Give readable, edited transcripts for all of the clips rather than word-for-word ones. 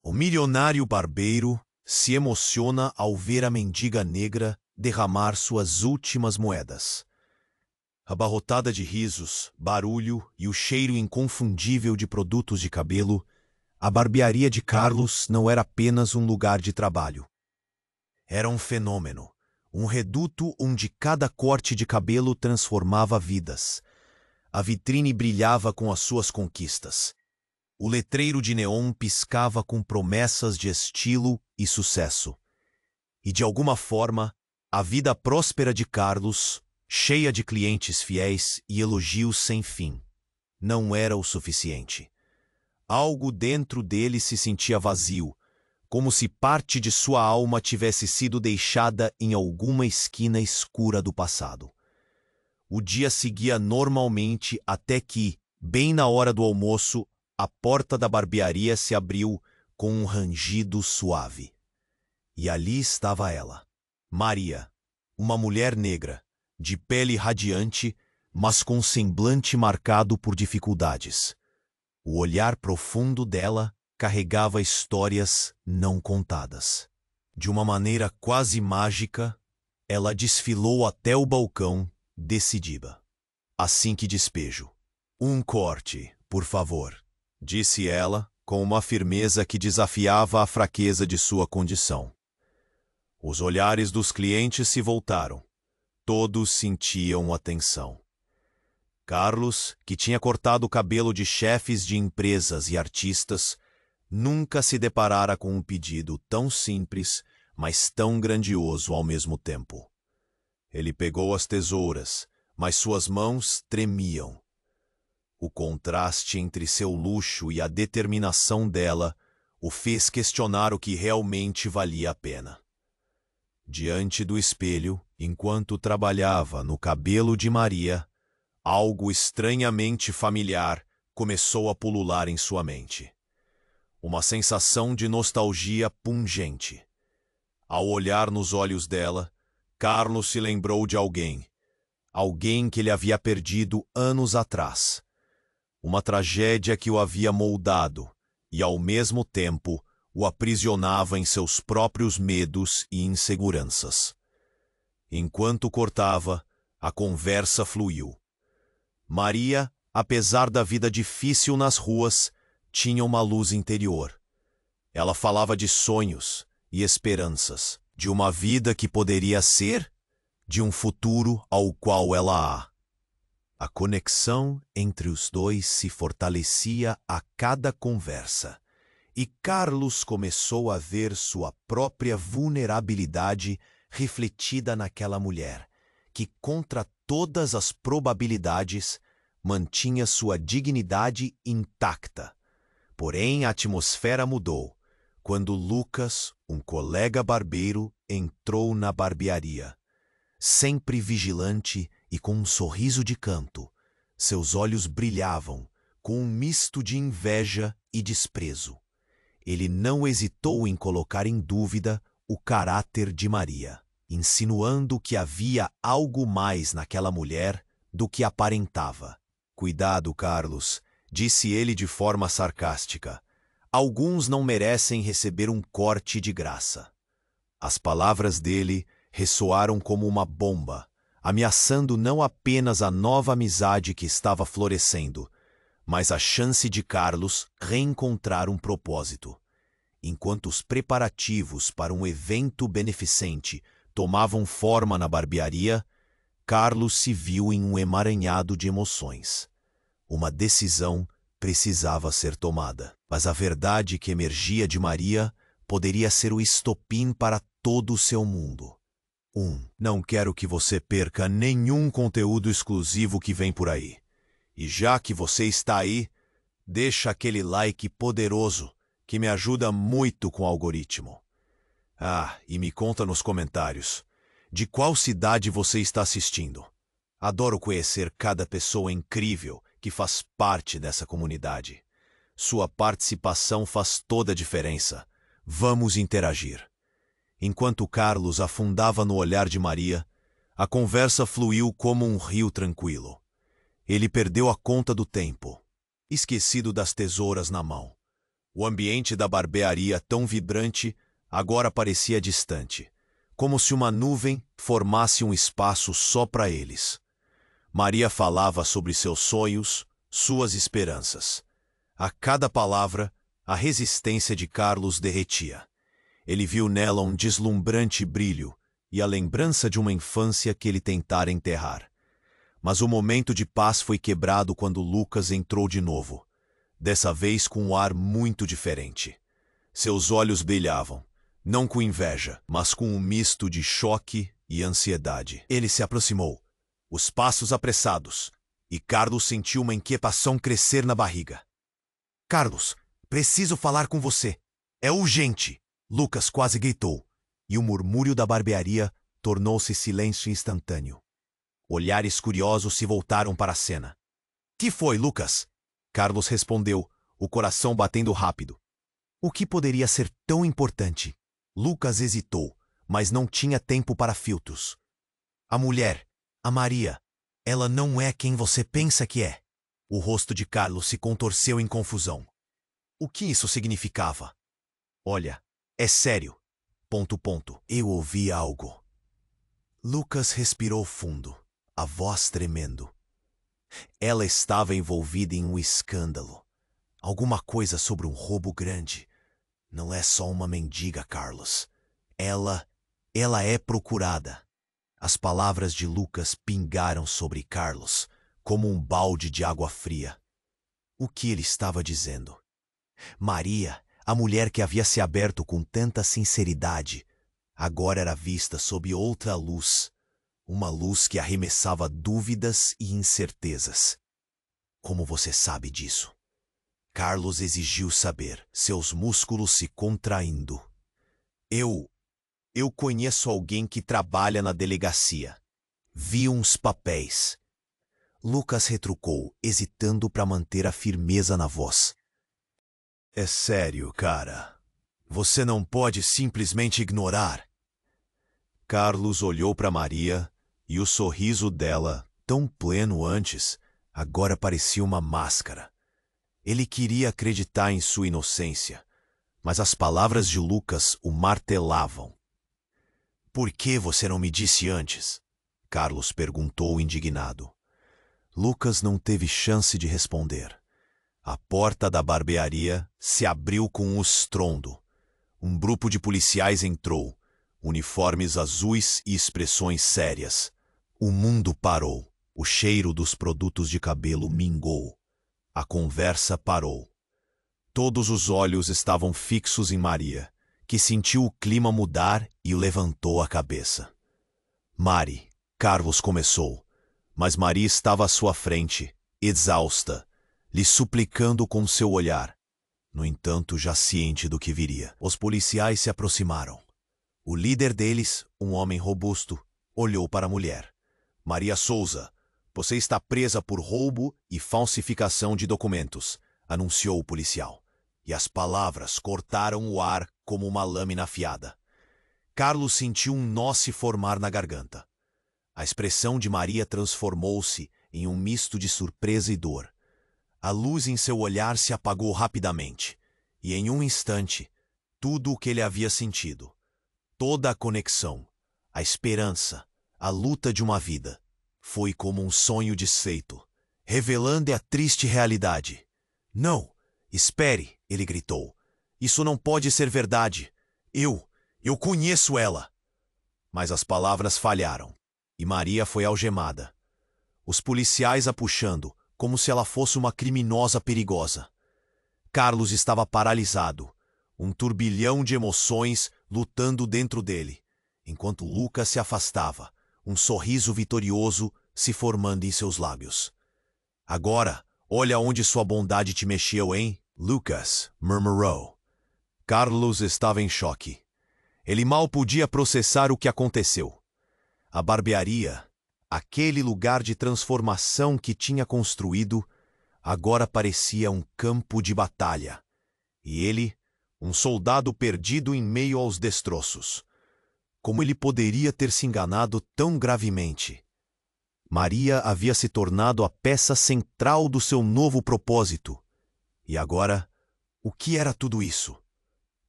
O milionário barbeiro se emociona ao ver a mendiga negra derramar suas últimas moedas. Abarrotada de risos, barulho e o cheiro inconfundível de produtos de cabelo, a barbearia de Carlos não era apenas um lugar de trabalho. Era um fenômeno, um reduto onde cada corte de cabelo transformava vidas. A vitrine brilhava com as suas conquistas. O letreiro de neon piscava com promessas de estilo e sucesso. E, de alguma forma, a vida próspera de Carlos, cheia de clientes fiéis e elogios sem fim, não era o suficiente. Algo dentro dele se sentia vazio, como se parte de sua alma tivesse sido deixada em alguma esquina escura do passado. O dia seguia normalmente até que, bem na hora do almoço, a porta da barbearia se abriu com um rangido suave. E ali estava ela, Maria, uma mulher negra, de pele radiante, mas com semblante marcado por dificuldades. O olhar profundo dela carregava histórias não contadas. De uma maneira quase mágica, ela desfilou até o balcão, decidida. Assim que despejo. Um corte, por favor, disse ela, com uma firmeza que desafiava a fraqueza de sua condição. Os olhares dos clientes se voltaram. Todos sentiam atenção. Carlos, que tinha cortado o cabelo de chefes de empresas e artistas, nunca se deparara com um pedido tão simples, mas tão grandioso ao mesmo tempo. Ele pegou as tesouras, mas suas mãos tremiam. O contraste entre seu luxo e a determinação dela o fez questionar o que realmente valia a pena. Diante do espelho, enquanto trabalhava no cabelo de Maria, algo estranhamente familiar começou a pulular em sua mente. Uma sensação de nostalgia pungente. Ao olhar nos olhos dela, Carlos se lembrou de alguém. Alguém que ele havia perdido anos atrás. Uma tragédia que o havia moldado e, ao mesmo tempo, o aprisionava em seus próprios medos e inseguranças. Enquanto cortava, a conversa fluiu. Maria, apesar da vida difícil nas ruas, tinha uma luz interior. Ela falava de sonhos e esperanças, de uma vida que poderia ser, de um futuro ao qual ela há. A conexão entre os dois se fortalecia a cada conversa, e Carlos começou a ver sua própria vulnerabilidade refletida naquela mulher, que, contra todas as probabilidades, mantinha sua dignidade intacta. Porém, a atmosfera mudou quando Lucas, um colega barbeiro, entrou na barbearia. Sempre vigilante e com um sorriso de canto, seus olhos brilhavam com um misto de inveja e desprezo. Ele não hesitou em colocar em dúvida o caráter de Maria, insinuando que havia algo mais naquela mulher do que aparentava. Cuidado, Carlos, disse ele de forma sarcástica. Alguns não merecem receber um corte de graça. As palavras dele ressoaram como uma bomba, ameaçando não apenas a nova amizade que estava florescendo, mas a chance de Carlos reencontrar um propósito. Enquanto os preparativos para um evento beneficente tomavam forma na barbearia, Carlos se viu em um emaranhado de emoções. Uma decisão precisava ser tomada, mas a verdade que emergia de Maria poderia ser o estopim para todo o seu mundo. Não quero que você perca nenhum conteúdo exclusivo que vem por aí. E já que você está aí, deixa aquele like poderoso que me ajuda muito com o algoritmo. E me conta nos comentários, de qual cidade você está assistindo? Adoro conhecer cada pessoa incrível que faz parte dessa comunidade. Sua participação faz toda a diferença. Vamos interagir. Enquanto Carlos afundava no olhar de Maria, a conversa fluiu como um rio tranquilo. Ele perdeu a conta do tempo, esquecido das tesouras na mão. O ambiente da barbearia, tão vibrante, agora parecia distante, como se uma nuvem formasse um espaço só para eles. Maria falava sobre seus sonhos, suas esperanças. A cada palavra, a resistência de Carlos derretia. Ele viu nela um deslumbrante brilho e a lembrança de uma infância que ele tentara enterrar. Mas o momento de paz foi quebrado quando Lucas entrou de novo, dessa vez com um ar muito diferente. Seus olhos brilhavam, não com inveja, mas com um misto de choque e ansiedade. Ele se aproximou, os passos apressados, e Carlos sentiu uma inquietação crescer na barriga. "Carlos, preciso falar com você. É urgente!" Lucas quase gritou, e o murmúrio da barbearia tornou-se silêncio instantâneo. Olhares curiosos se voltaram para a cena. "Que foi, Lucas?" Carlos respondeu, o coração batendo rápido. O que poderia ser tão importante? Lucas hesitou, mas não tinha tempo para filtros. "A mulher, a Maria, ela não é quem você pensa que é." O rosto de Carlos se contorceu em confusão. O que isso significava? "Olha, é sério. ... Eu ouvi algo." Lucas respirou fundo, a voz tremendo. Ela estava envolvida em um escândalo. Alguma coisa sobre um roubo grande. Não é só uma mendiga, Carlos. Ela é procurada. As palavras de Lucas pingaram sobre Carlos, como um balde de água fria. O que ele estava dizendo? Maria, a mulher que havia se aberto com tanta sinceridade, agora era vista sob outra luz. Uma luz que arremessava dúvidas e incertezas. "Como você sabe disso?" Carlos exigiu saber, seus músculos se contraindo. Eu conheço alguém que trabalha na delegacia. Vi uns papéis." Lucas retrucou, hesitando para manter a firmeza na voz. "É sério, cara. Você não pode simplesmente ignorar." Carlos olhou para Maria, e o sorriso dela, tão pleno antes, agora parecia uma máscara. Ele queria acreditar em sua inocência, mas as palavras de Lucas o martelavam. "Por que você não me disse antes?" Carlos perguntou indignado. Lucas não teve chance de responder. A porta da barbearia se abriu com um estrondo. Um grupo de policiais entrou, uniformes azuis e expressões sérias. O mundo parou. O cheiro dos produtos de cabelo mingou. A conversa parou. Todos os olhos estavam fixos em Maria, que sentiu o clima mudar e levantou a cabeça. "Mari", Carlos começou, mas Maria estava à sua frente, exausta, lhe suplicando com seu olhar. No entanto, já ciente do que viria. Os policiais se aproximaram. O líder deles, um homem robusto, olhou para a mulher. "Maria Souza, você está presa por roubo e falsificação de documentos", anunciou o policial. E as palavras cortaram o ar como uma lâmina afiada. Carlos sentiu um nó se formar na garganta. A expressão de Maria transformou-se em um misto de surpresa e dor. A luz em seu olhar se apagou rapidamente, e em um instante, tudo o que ele havia sentido, toda a conexão, a esperança, a luta de uma vida, foi como um sonho desfeito, revelando a triste realidade. "Não, espere", ele gritou. "Isso não pode ser verdade. Eu conheço ela." Mas as palavras falharam, e Maria foi algemada. Os policiais a puxando, como se ela fosse uma criminosa perigosa. Carlos estava paralisado, um turbilhão de emoções lutando dentro dele, enquanto Lucas se afastava, um sorriso vitorioso se formando em seus lábios. "Agora, olha onde sua bondade te mexeu, hein?" Lucas murmurou. Carlos estava em choque. Ele mal podia processar o que aconteceu. A barbearia, aquele lugar de transformação que tinha construído, agora parecia um campo de batalha. E ele, um soldado perdido em meio aos destroços. Como ele poderia ter se enganado tão gravemente? Maria havia se tornado a peça central do seu novo propósito. E agora, O que era tudo isso?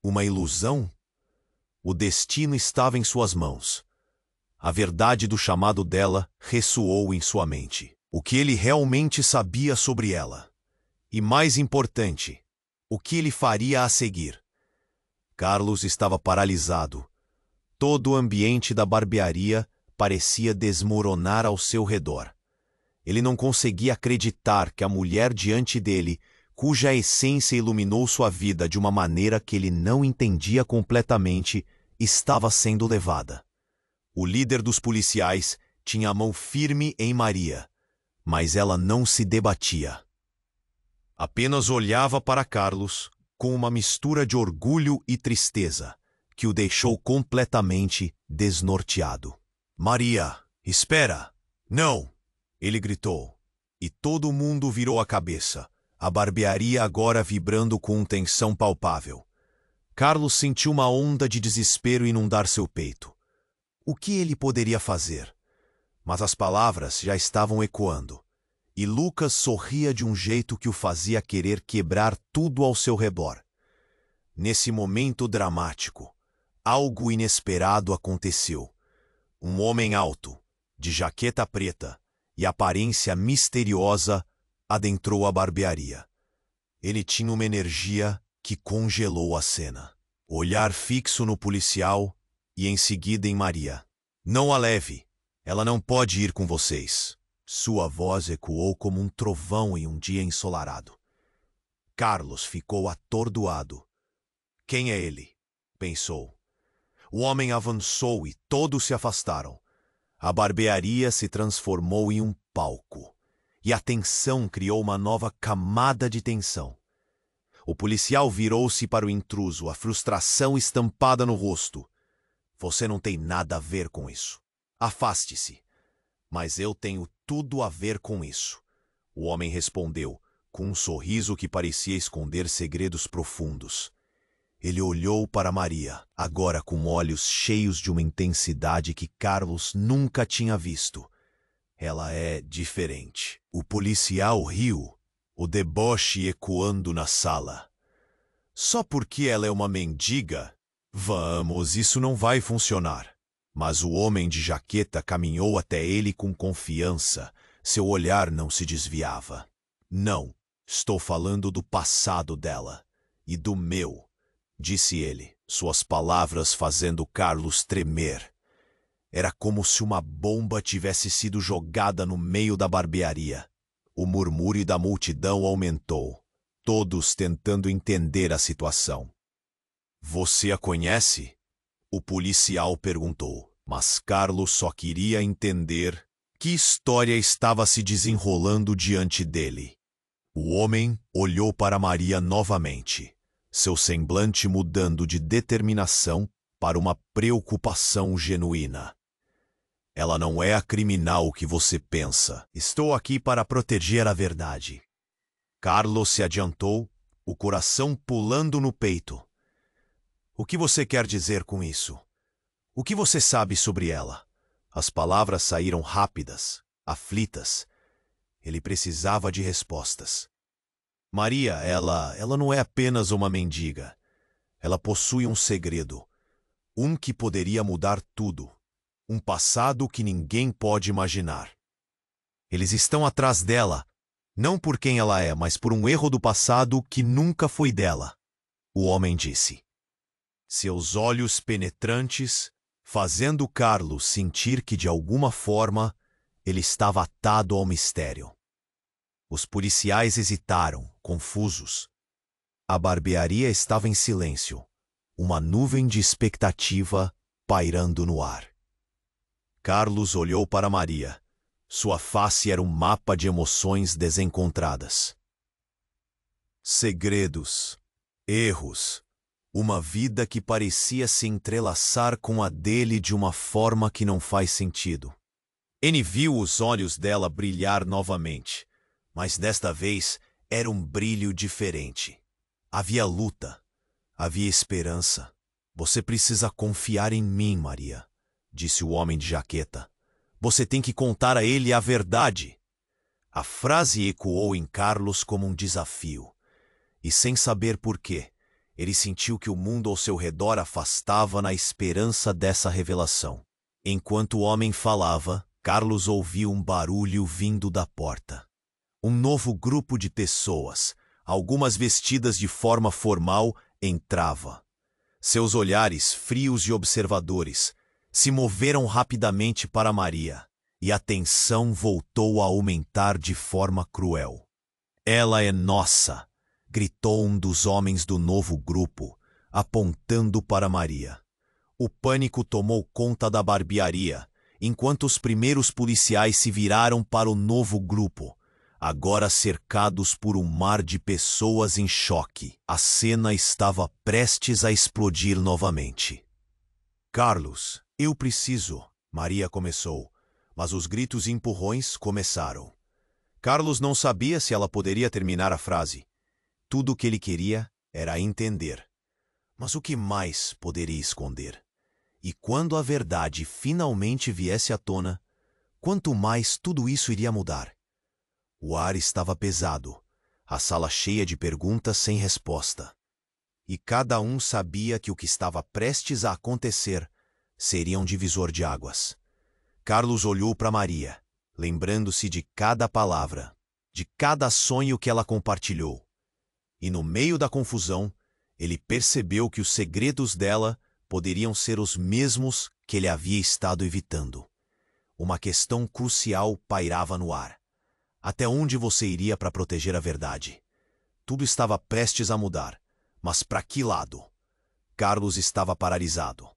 Uma ilusão? O destino estava em suas mãos. A verdade do chamado dela ressoou em sua mente. O que ele realmente sabia sobre ela. E mais importante, o que ele faria a seguir. Carlos estava paralisado. Todo o ambiente da barbearia parecia desmoronar ao seu redor. Ele não conseguia acreditar que a mulher diante dele, cuja essência iluminou sua vida de uma maneira que ele não entendia completamente, estava sendo levada. O líder dos policiais tinha a mão firme em Maria, mas ela não se debatia. Apenas olhava para Carlos com uma mistura de orgulho e tristeza, que o deixou completamente desnorteado. Maria, espera! Não! Ele gritou. E todo mundo virou a cabeça, a barbearia agora vibrando com tensão palpável. Carlos sentiu uma onda de desespero inundar seu peito. O que ele poderia fazer? Mas as palavras já estavam ecoando. E Lucas sorria de um jeito que o fazia querer quebrar tudo ao seu redor. Nesse momento dramático, algo inesperado aconteceu. Um homem alto, de jaqueta preta e aparência misteriosa, adentrou a barbearia. Ele tinha uma energia que congelou a cena. Olhar fixo no policial e em seguida em Maria. Não a leve, ela não pode ir com vocês. Sua voz ecoou como um trovão em um dia ensolarado. Carlos ficou atordoado. Quem é ele? Pensou. O homem avançou e todos se afastaram. A barbearia se transformou em um palco. E a tensão criou uma nova camada de tensão. O policial virou-se para o intruso, a frustração estampada no rosto. Você não tem nada a ver com isso. Afaste-se. Mas eu tenho tudo a ver com isso. O homem respondeu, com um sorriso que parecia esconder segredos profundos. Ele olhou para Maria, agora com olhos cheios de uma intensidade que Carlos nunca tinha visto. Ela é diferente. O policial riu, o deboche ecoando na sala. Só porque ela é uma mendiga? Vamos, isso não vai funcionar. Mas o homem de jaqueta caminhou até ele com confiança. Seu olhar não se desviava. Não, estou falando do passado dela. E do meu, disse ele, suas palavras fazendo Carlos tremer. Era como se uma bomba tivesse sido jogada no meio da barbearia. O murmúrio da multidão aumentou, todos tentando entender a situação. Você a conhece? O policial perguntou, mas Carlos só queria entender que história estava se desenrolando diante dele. O homem olhou para Maria novamente, seu semblante mudando de determinação para uma preocupação genuína. Ela não é a criminal que você pensa. Estou aqui para proteger a verdade. Carlos se adiantou, o coração pulando no peito. O que você quer dizer com isso? O que você sabe sobre ela? As palavras saíram rápidas, aflitas. Ele precisava de respostas. Maria, ela não é apenas uma mendiga. Ela possui um segredo. Um que poderia mudar tudo. Um passado que ninguém pode imaginar. Eles estão atrás dela, não por quem ela é, mas por um erro do passado que nunca foi dela. O homem disse. Seus olhos penetrantes, fazendo Carlos sentir que de alguma forma ele estava atado ao mistério. Os policiais hesitaram, confusos. A barbearia estava em silêncio, uma nuvem de expectativa pairando no ar. Carlos olhou para Maria. Sua face era um mapa de emoções desencontradas. Segredos, erros, uma vida que parecia se entrelaçar com a dele de uma forma que não faz sentido. Ele viu os olhos dela brilhar novamente, mas desta vez era um brilho diferente. Havia luta, havia esperança. Você precisa confiar em mim, Maria, disse o homem de jaqueta. Você tem que contar a ele a verdade. A frase ecoou em Carlos como um desafio. e sem saber por quê, ele sentiu que o mundo ao seu redor afastava na esperança dessa revelação. Enquanto o homem falava, Carlos ouviu um barulho vindo da porta. Um novo grupo de pessoas, algumas vestidas de forma formal, entrava. Seus olhares, frios e observadores, se moveram rapidamente para Maria, e a tensão voltou a aumentar de forma cruel. "Ela é nossa!" gritou um dos homens do novo grupo, apontando para Maria. O pânico tomou conta da barbearia, enquanto os primeiros policiais se viraram para o novo grupo, agora cercados por um mar de pessoas em choque. A cena estava prestes a explodir novamente. "Carlos, eu preciso", Maria começou, mas os gritos e empurrões começaram. Carlos não sabia se ela poderia terminar a frase. Tudo o que ele queria era entender. Mas o que mais poderia esconder? E quando a verdade finalmente viesse à tona, quanto mais tudo isso iria mudar? O ar estava pesado, a sala cheia de perguntas sem resposta. E cada um sabia que o que estava prestes a acontecer seria um divisor de águas. Carlos olhou para Maria, lembrando-se de cada palavra, de cada sonho que ela compartilhou. E no meio da confusão, ele percebeu que os segredos dela poderiam ser os mesmos que ele havia estado evitando. Uma questão crucial pairava no ar. Até onde você iria para proteger a verdade? Tudo estava prestes a mudar, mas para que lado? Carlos estava paralisado.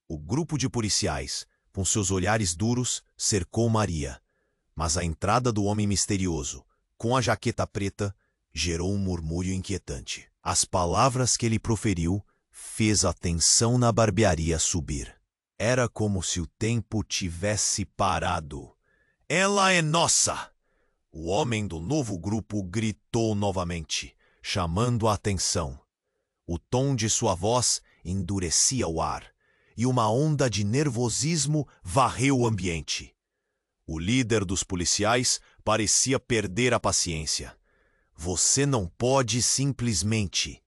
O grupo de policiais, com seus olhares duros, cercou Maria, mas a entrada do homem misterioso, com a jaqueta preta, gerou um murmúrio inquietante. As palavras que ele proferiu fez a tensão na barbearia subir. Era como se o tempo tivesse parado. "Ela é nossa!" O homem do novo grupo gritou novamente, chamando a atenção. O tom de sua voz endurecia o ar, e uma onda de nervosismo varreu o ambiente. O líder dos policiais parecia perder a paciência. "Você não pode simplesmente..."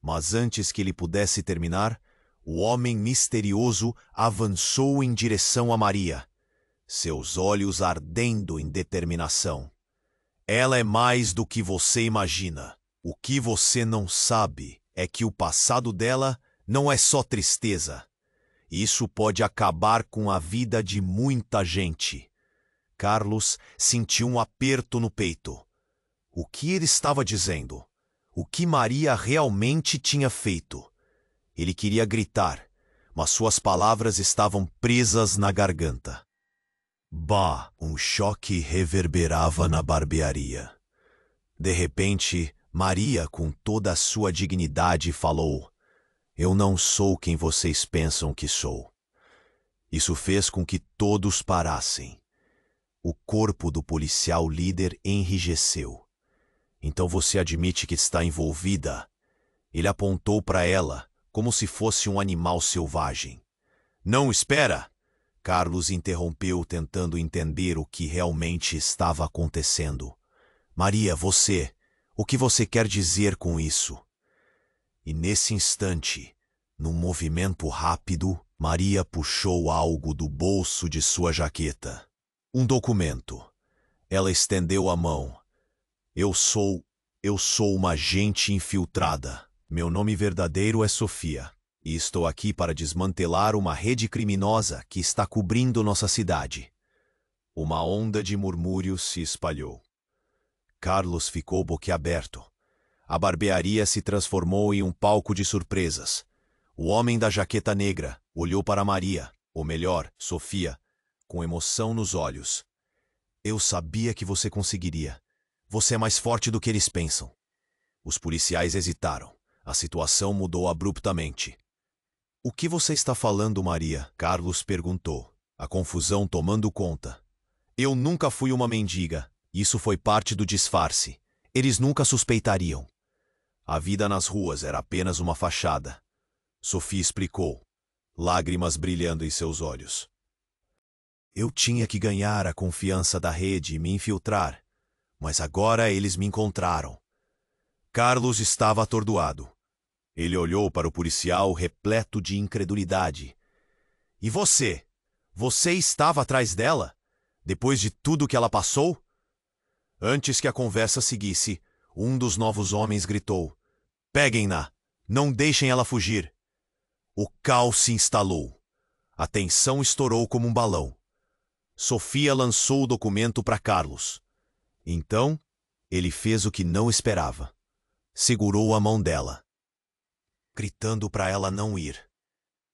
Mas antes que ele pudesse terminar, o homem misterioso avançou em direção a Maria, seus olhos ardendo em determinação. "Ela é mais do que você imagina. O que você não sabe é que o passado dela não é só tristeza. Isso pode acabar com a vida de muita gente." Carlos sentiu um aperto no peito. O que ele estava dizendo? O que Maria realmente tinha feito? Ele queria gritar, mas suas palavras estavam presas na garganta. Bah! Um choque reverberava na barbearia. De repente, Maria, com toda a sua dignidade, falou: "Eu não sou quem vocês pensam que sou." Isso fez com que todos parassem. O corpo do policial líder enrijeceu. "Então você admite que está envolvida?" Ele apontou para ela, como se fosse um animal selvagem. "Não, espera!" Carlos interrompeu, tentando entender o que realmente estava acontecendo. "Maria, o que você quer dizer com isso?" E nesse instante, num movimento rápido, Maria puxou algo do bolso de sua jaqueta. Um documento. Ela estendeu a mão. Eu sou uma agente infiltrada. Meu nome verdadeiro é Sofia, e estou aqui para desmantelar uma rede criminosa que está cobrindo nossa cidade." Uma onda de murmúrios se espalhou. Carlos ficou boquiaberto. A barbearia se transformou em um palco de surpresas. O homem da jaqueta negra olhou para Maria, ou melhor, Sofia, com emoção nos olhos. "Eu sabia que você conseguiria. Você é mais forte do que eles pensam." Os policiais hesitaram. A situação mudou abruptamente. "O que você está falando, Maria?" Carlos perguntou, a confusão tomando conta. "Eu nunca fui uma mendiga. Isso foi parte do disfarce. Eles nunca suspeitariam. A vida nas ruas era apenas uma fachada." Sofia explicou, lágrimas brilhando em seus olhos. "Eu tinha que ganhar a confiança da rede e me infiltrar, mas agora eles me encontraram." Carlos estava atordoado. Ele olhou para o policial repleto de incredulidade. E você? Você estava atrás dela? Depois de tudo que ela passou? Antes que a conversa seguisse, um dos novos homens gritou: Peguem-na! Não deixem ela fugir! O caos se instalou. A tensão estourou como um balão. Sofia lançou o documento para Carlos. Então, ele fez o que não esperava. Segurou a mão dela, gritando para ela não ir.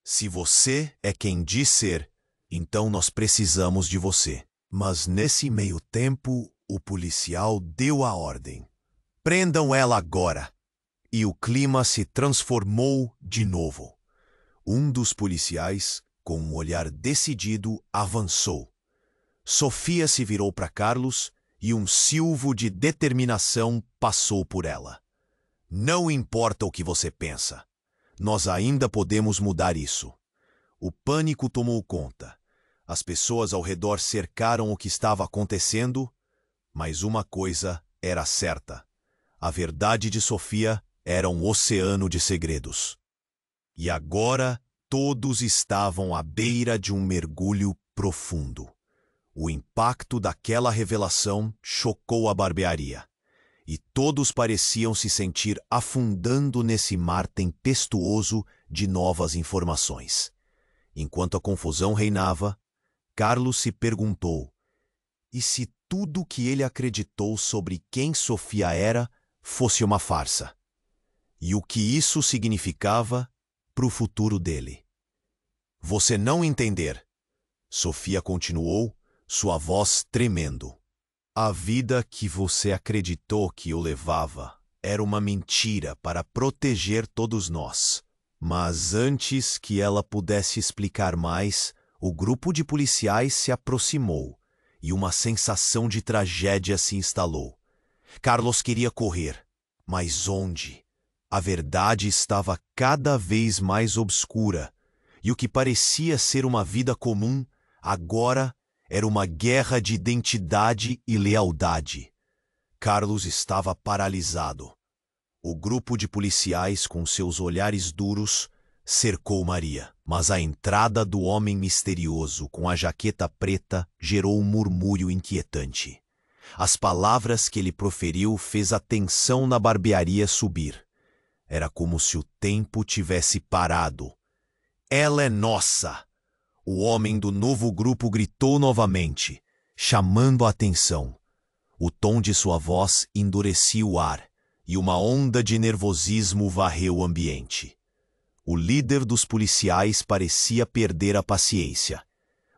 Se você é quem diz ser, então nós precisamos de você. Mas nesse meio tempo, o policial deu a ordem. Prendam ela agora. E o clima se transformou de novo. Um dos policiais, com um olhar decidido, avançou. Sofia se virou para Carlos e um silvo de determinação passou por ela. Não importa o que você pensa. Nós ainda podemos mudar isso. O pânico tomou conta. As pessoas ao redor cercaram o que estava acontecendo, mas uma coisa era certa. A verdade de Sofia era um oceano de segredos. E agora todos estavam à beira de um mergulho profundo. O impacto daquela revelação chocou a barbearia. E todos pareciam se sentir afundando nesse mar tempestuoso de novas informações. Enquanto a confusão reinava, Carlos se perguntou: e se tudo o que ele acreditou sobre quem Sofia era fosse uma farsa? E o que isso significava para o futuro dele? Você não entender, Sofia continuou, sua voz tremendo. A vida que você acreditou que eu levava era uma mentira para proteger todos nós. Mas antes que ela pudesse explicar mais, o grupo de policiais se aproximou e uma sensação de tragédia se instalou. Carlos queria correr, mas onde? A verdade estava cada vez mais obscura, e o que parecia ser uma vida comum, agora era uma guerra de identidade e lealdade. Carlos estava paralisado. O grupo de policiais, com seus olhares duros, cercou Maria. Mas a entrada do homem misterioso com a jaqueta preta gerou um murmúrio inquietante. As palavras que ele proferiu fez a tensão na barbearia subir. Era como se o tempo tivesse parado. Ela é nossa! O homem do novo grupo gritou novamente, chamando a atenção. O tom de sua voz endurecia o ar, e uma onda de nervosismo varreu o ambiente. O líder dos policiais parecia perder a paciência.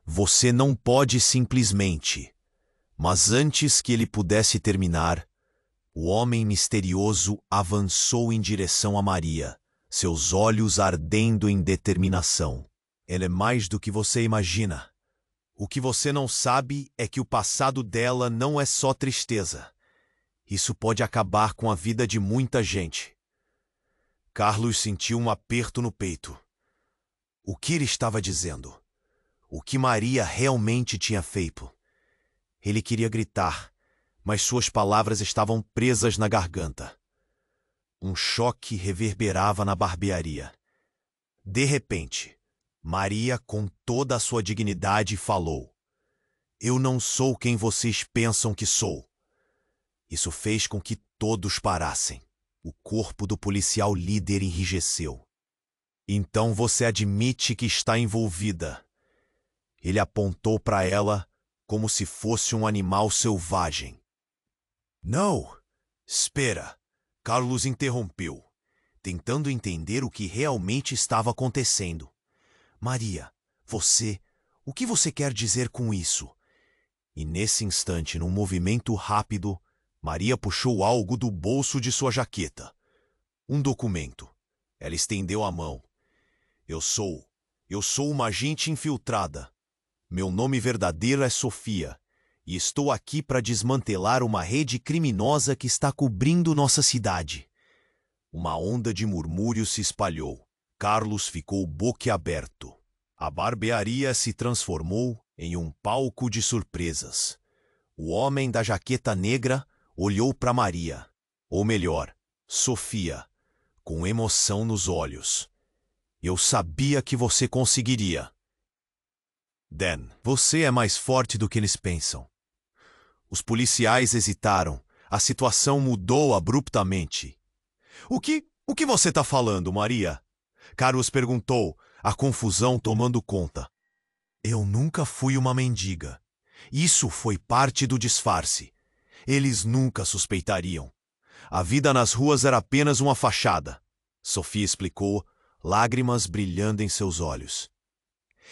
Você não pode simplesmente... Mas antes que ele pudesse terminar, o homem misterioso avançou em direção a Maria, seus olhos ardendo em determinação. Ela é mais do que você imagina. O que você não sabe é que o passado dela não é só tristeza. Isso pode acabar com a vida de muita gente. Carlos sentiu um aperto no peito. O que ele estava dizendo? O que Maria realmente tinha feito? Ele queria gritar, mas suas palavras estavam presas na garganta. Um choque reverberava na barbearia. De repente, Maria, com toda a sua dignidade, falou: Eu não sou quem vocês pensam que sou. Isso fez com que todos parassem. O corpo do policial líder enrijeceu. Então você admite que está envolvida. Ele apontou para ela como se fosse um animal selvagem. Não! Espera! Carlos interrompeu, tentando entender o que realmente estava acontecendo. Maria, o que você quer dizer com isso? E nesse instante, num movimento rápido, Maria puxou algo do bolso de sua jaqueta. Um documento. Ela estendeu a mão. Eu sou uma agente infiltrada. Meu nome verdadeiro é Sofia, e estou aqui para desmantelar uma rede criminosa que está cobrindo nossa cidade. Uma onda de murmúrios se espalhou. Carlos ficou boquiaberto. A barbearia se transformou em um palco de surpresas. O homem da jaqueta negra olhou para Maria. Ou melhor, Sofia, com emoção nos olhos. Eu sabia que você conseguiria. Dan, você é mais forte do que eles pensam. Os policiais hesitaram. A situação mudou abruptamente. O que você está falando, Maria? Carlos perguntou, a confusão tomando conta. Eu nunca fui uma mendiga. Isso foi parte do disfarce. Eles nunca suspeitariam. A vida nas ruas era apenas uma fachada. Sofia explicou, lágrimas brilhando em seus olhos.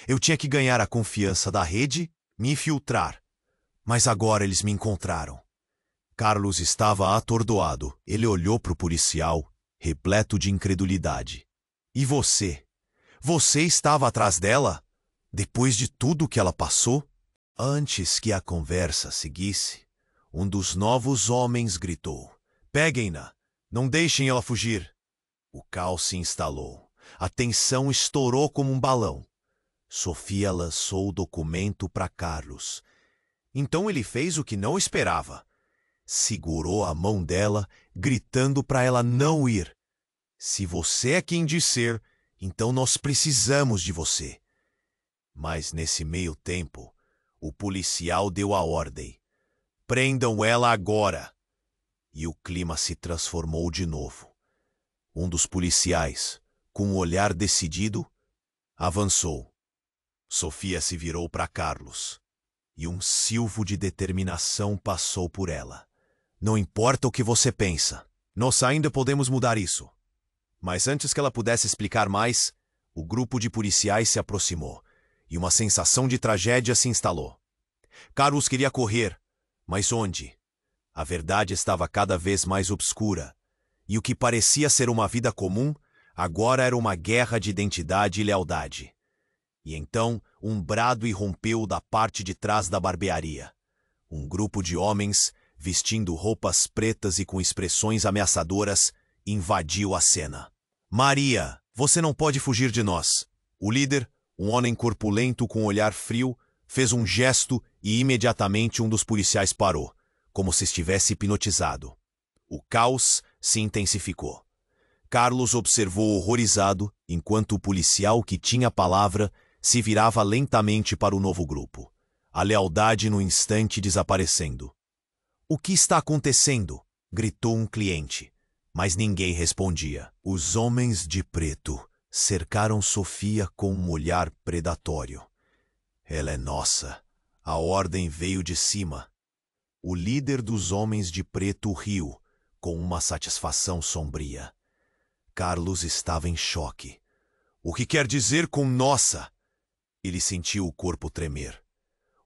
Eu tinha que ganhar a confiança da rede, me infiltrar. Mas agora eles me encontraram. Carlos estava atordoado. Ele olhou para o policial, repleto de incredulidade. E você? Você estava atrás dela? Depois de tudo que ela passou? Antes que a conversa seguisse, um dos novos homens gritou. Peguem-na! Não deixem ela fugir! O caos se instalou. A tensão estourou como um balão. Sofia lançou o documento para Carlos. Então ele fez o que não esperava. Segurou a mão dela, gritando para ela não ir. Se você é quem diz ser, então nós precisamos de você. Mas nesse meio tempo, o policial deu a ordem. Prendam ela agora! E o clima se transformou de novo. Um dos policiais, com um olhar decidido, avançou. Sofia se virou para Carlos, e um silvo de determinação passou por ela. Não importa o que você pensa, nós ainda podemos mudar isso. Mas antes que ela pudesse explicar mais, o grupo de policiais se aproximou, e uma sensação de tragédia se instalou. Carlos queria correr, mas onde? A verdade estava cada vez mais obscura, e o que parecia ser uma vida comum, agora era uma guerra de identidade e lealdade. E então, um brado irrompeu da parte de trás da barbearia. Um grupo de homens, vestindo roupas pretas e com expressões ameaçadoras, invadiu a cena. Maria, você não pode fugir de nós. O líder, um homem corpulento com um olhar frio, fez um gesto e imediatamente um dos policiais parou, como se estivesse hipnotizado. O caos se intensificou. Carlos observou horrorizado, enquanto o policial que tinha a palavra se virava lentamente para o novo grupo. A lealdade no instante desaparecendo. O que está acontecendo? Gritou um cliente, mas ninguém respondia. Os homens de preto cercaram Sofia com um olhar predatório. Ela é nossa. A ordem veio de cima. O líder dos homens de preto riu, com uma satisfação sombria. Carlos estava em choque. O que quer dizer com nossa? Ele sentiu o corpo tremer.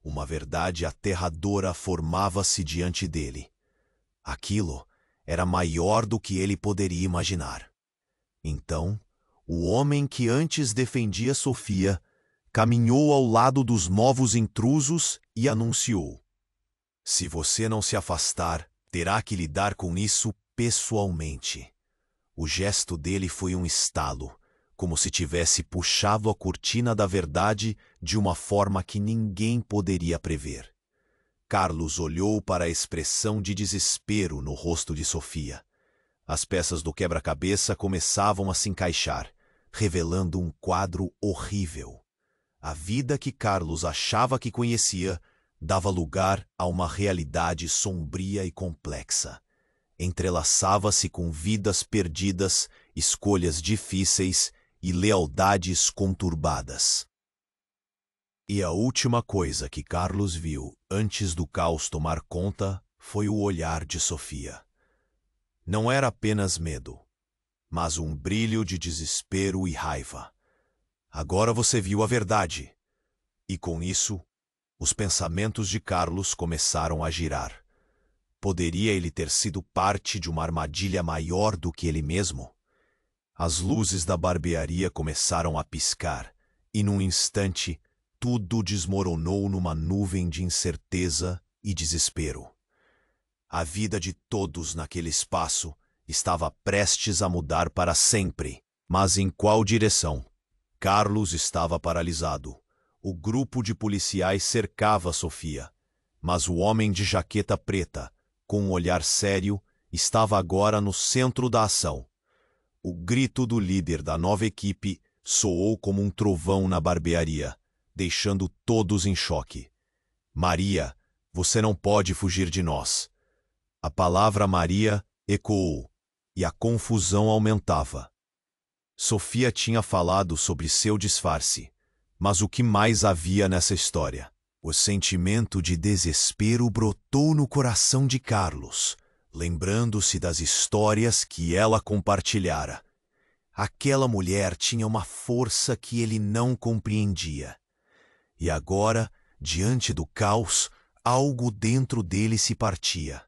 Uma verdade aterradora formava-se diante dele. Aquilo era maior do que ele poderia imaginar. Então, o homem que antes defendia Sofia caminhou ao lado dos novos intrusos e anunciou: se você não se afastar, terá que lidar com isso pessoalmente. O gesto dele foi um estalo, como se tivesse puxado a cortina da verdade de uma forma que ninguém poderia prever. Carlos olhou para a expressão de desespero no rosto de Sofia. As peças do quebra-cabeça começavam a se encaixar, revelando um quadro horrível. A vida que Carlos achava que conhecia dava lugar a uma realidade sombria e complexa. Entrelaçava-se com vidas perdidas, escolhas difíceis e lealdades conturbadas. E a última coisa que Carlos viu antes do caos tomar conta foi o olhar de Sofia. Não era apenas medo, mas um brilho de desespero e raiva. Agora você viu a verdade. E com isso, os pensamentos de Carlos começaram a girar. Poderia ele ter sido parte de uma armadilha maior do que ele mesmo? As luzes da barbearia começaram a piscar, e num instante, tudo desmoronou numa nuvem de incerteza e desespero. A vida de todos naquele espaço estava prestes a mudar para sempre. Mas em qual direção? Carlos estava paralisado. O grupo de policiais cercava Sofia, mas o homem de jaqueta preta, com um olhar sério, estava agora no centro da ação. O grito do líder da nova equipe soou como um trovão na barbearia, deixando todos em choque. Maria, você não pode fugir de nós. A palavra Maria ecoou, e a confusão aumentava. Sofia tinha falado sobre seu disfarce, mas o que mais havia nessa história? O sentimento de desespero brotou no coração de Carlos, lembrando-se das histórias que ela compartilhara. Aquela mulher tinha uma força que ele não compreendia. E agora, diante do caos, algo dentro dele se partia.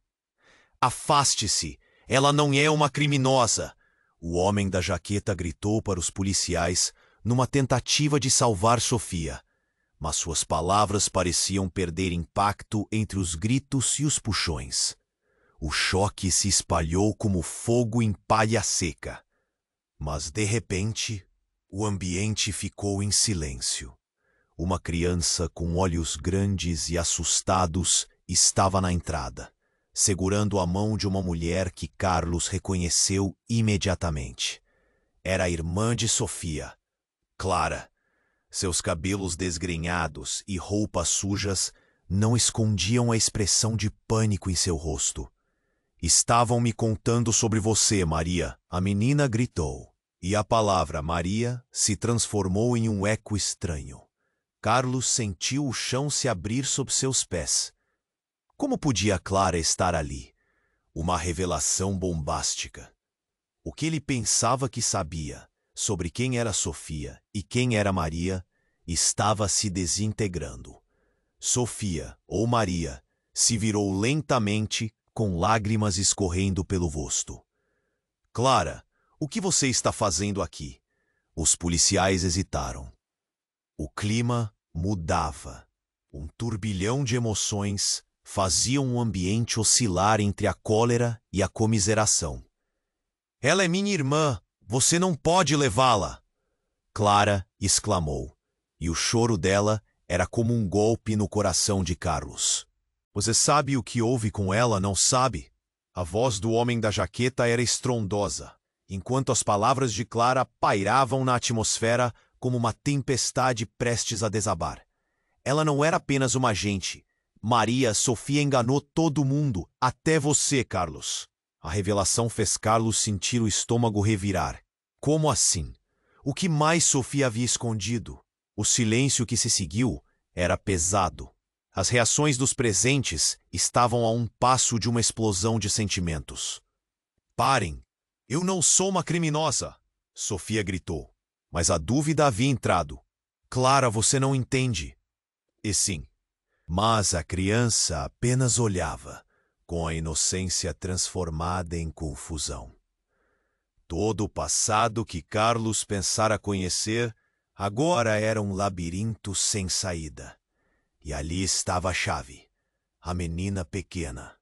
Afaste-se! Ela não é uma criminosa! O homem da jaqueta gritou para os policiais numa tentativa de salvar Sofia, mas suas palavras pareciam perder impacto entre os gritos e os puxões. O choque se espalhou como fogo em palha seca. Mas, de repente, o ambiente ficou em silêncio. Uma criança com olhos grandes e assustados estava na entrada, segurando a mão de uma mulher que Carlos reconheceu imediatamente. Era a irmã de Sofia, Clara. Seus cabelos desgrenhados e roupas sujas não escondiam a expressão de pânico em seu rosto. "Estavam me contando sobre você, Maria", a menina gritou, e a palavra Maria se transformou em um eco estranho. Carlos sentiu o chão se abrir sob seus pés. Como podia Clara estar ali? Uma revelação bombástica. O que ele pensava que sabia sobre quem era Sofia e quem era Maria estava se desintegrando. Sofia, ou Maria, se virou lentamente, com lágrimas escorrendo pelo rosto. "Clara, o que você está fazendo aqui?" Os policiais hesitaram. O clima mudava. Um turbilhão de emoções faziam o ambiente oscilar entre a cólera e a comiseração. "Ela é minha irmã! Você não pode levá-la!" Clara exclamou, e o choro dela era como um golpe no coração de Carlos. "Você sabe o que houve com ela, não sabe?" A voz do homem da jaqueta era estrondosa, enquanto as palavras de Clara pairavam na atmosfera como uma tempestade prestes a desabar. "Ela não era apenas uma agente. Maria, Sofia enganou todo mundo, até você, Carlos." A revelação fez Carlos sentir o estômago revirar. Como assim? O que mais Sofia havia escondido? O silêncio que se seguiu era pesado. As reações dos presentes estavam a um passo de uma explosão de sentimentos. "Parem! Eu não sou uma criminosa!" Sofia gritou. Mas a dúvida havia entrado. "Clara, você não entende." E sim. Mas a criança apenas olhava, com a inocência transformada em confusão. Todo o passado que Carlos pensara conhecer agora era um labirinto sem saída. E ali estava a chave, a menina pequena.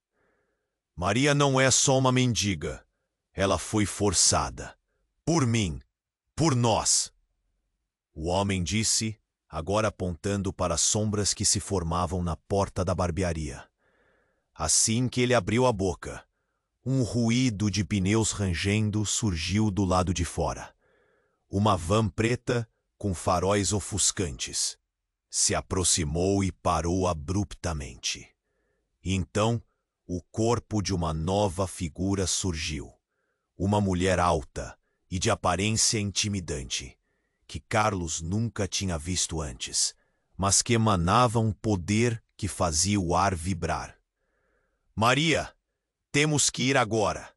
Maria não é só uma mendiga. Ela foi forçada. Por mim. Por nós. O homem disse, agora apontando para as sombras que se formavam na porta da barbearia. Assim que ele abriu a boca, um ruído de pneus rangendo surgiu do lado de fora. Uma van preta com faróis ofuscantes se aproximou e parou abruptamente. E então, o corpo de uma nova figura surgiu. Uma mulher alta e de aparência intimidante, que Carlos nunca tinha visto antes, mas que emanava um poder que fazia o ar vibrar. "Maria, temos que ir agora."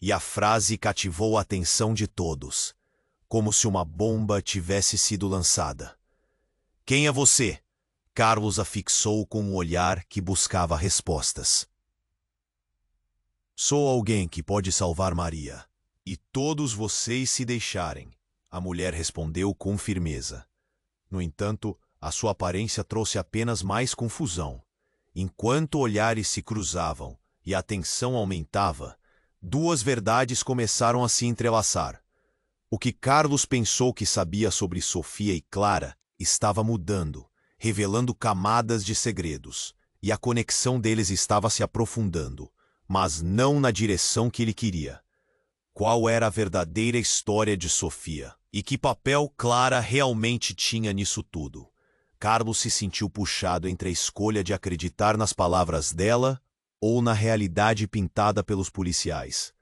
E a frase cativou a atenção de todos, como se uma bomba tivesse sido lançada. "Quem é você?" Carlos a fixou com um olhar que buscava respostas. "Sou alguém que pode salvar Maria, e todos vocês se deixarem," a mulher respondeu com firmeza. No entanto, a sua aparência trouxe apenas mais confusão. Enquanto olhares se cruzavam e a tensão aumentava, duas verdades começaram a se entrelaçar. O que Carlos pensou que sabia sobre Sofia e Clara estava mudando, revelando camadas de segredos, e a conexão deles estava se aprofundando, mas não na direção que ele queria. Qual era a verdadeira história de Sofia? E que papel Clara realmente tinha nisso tudo? Carlos se sentiu puxado entre a escolha de acreditar nas palavras dela ou na realidade pintada pelos policiais.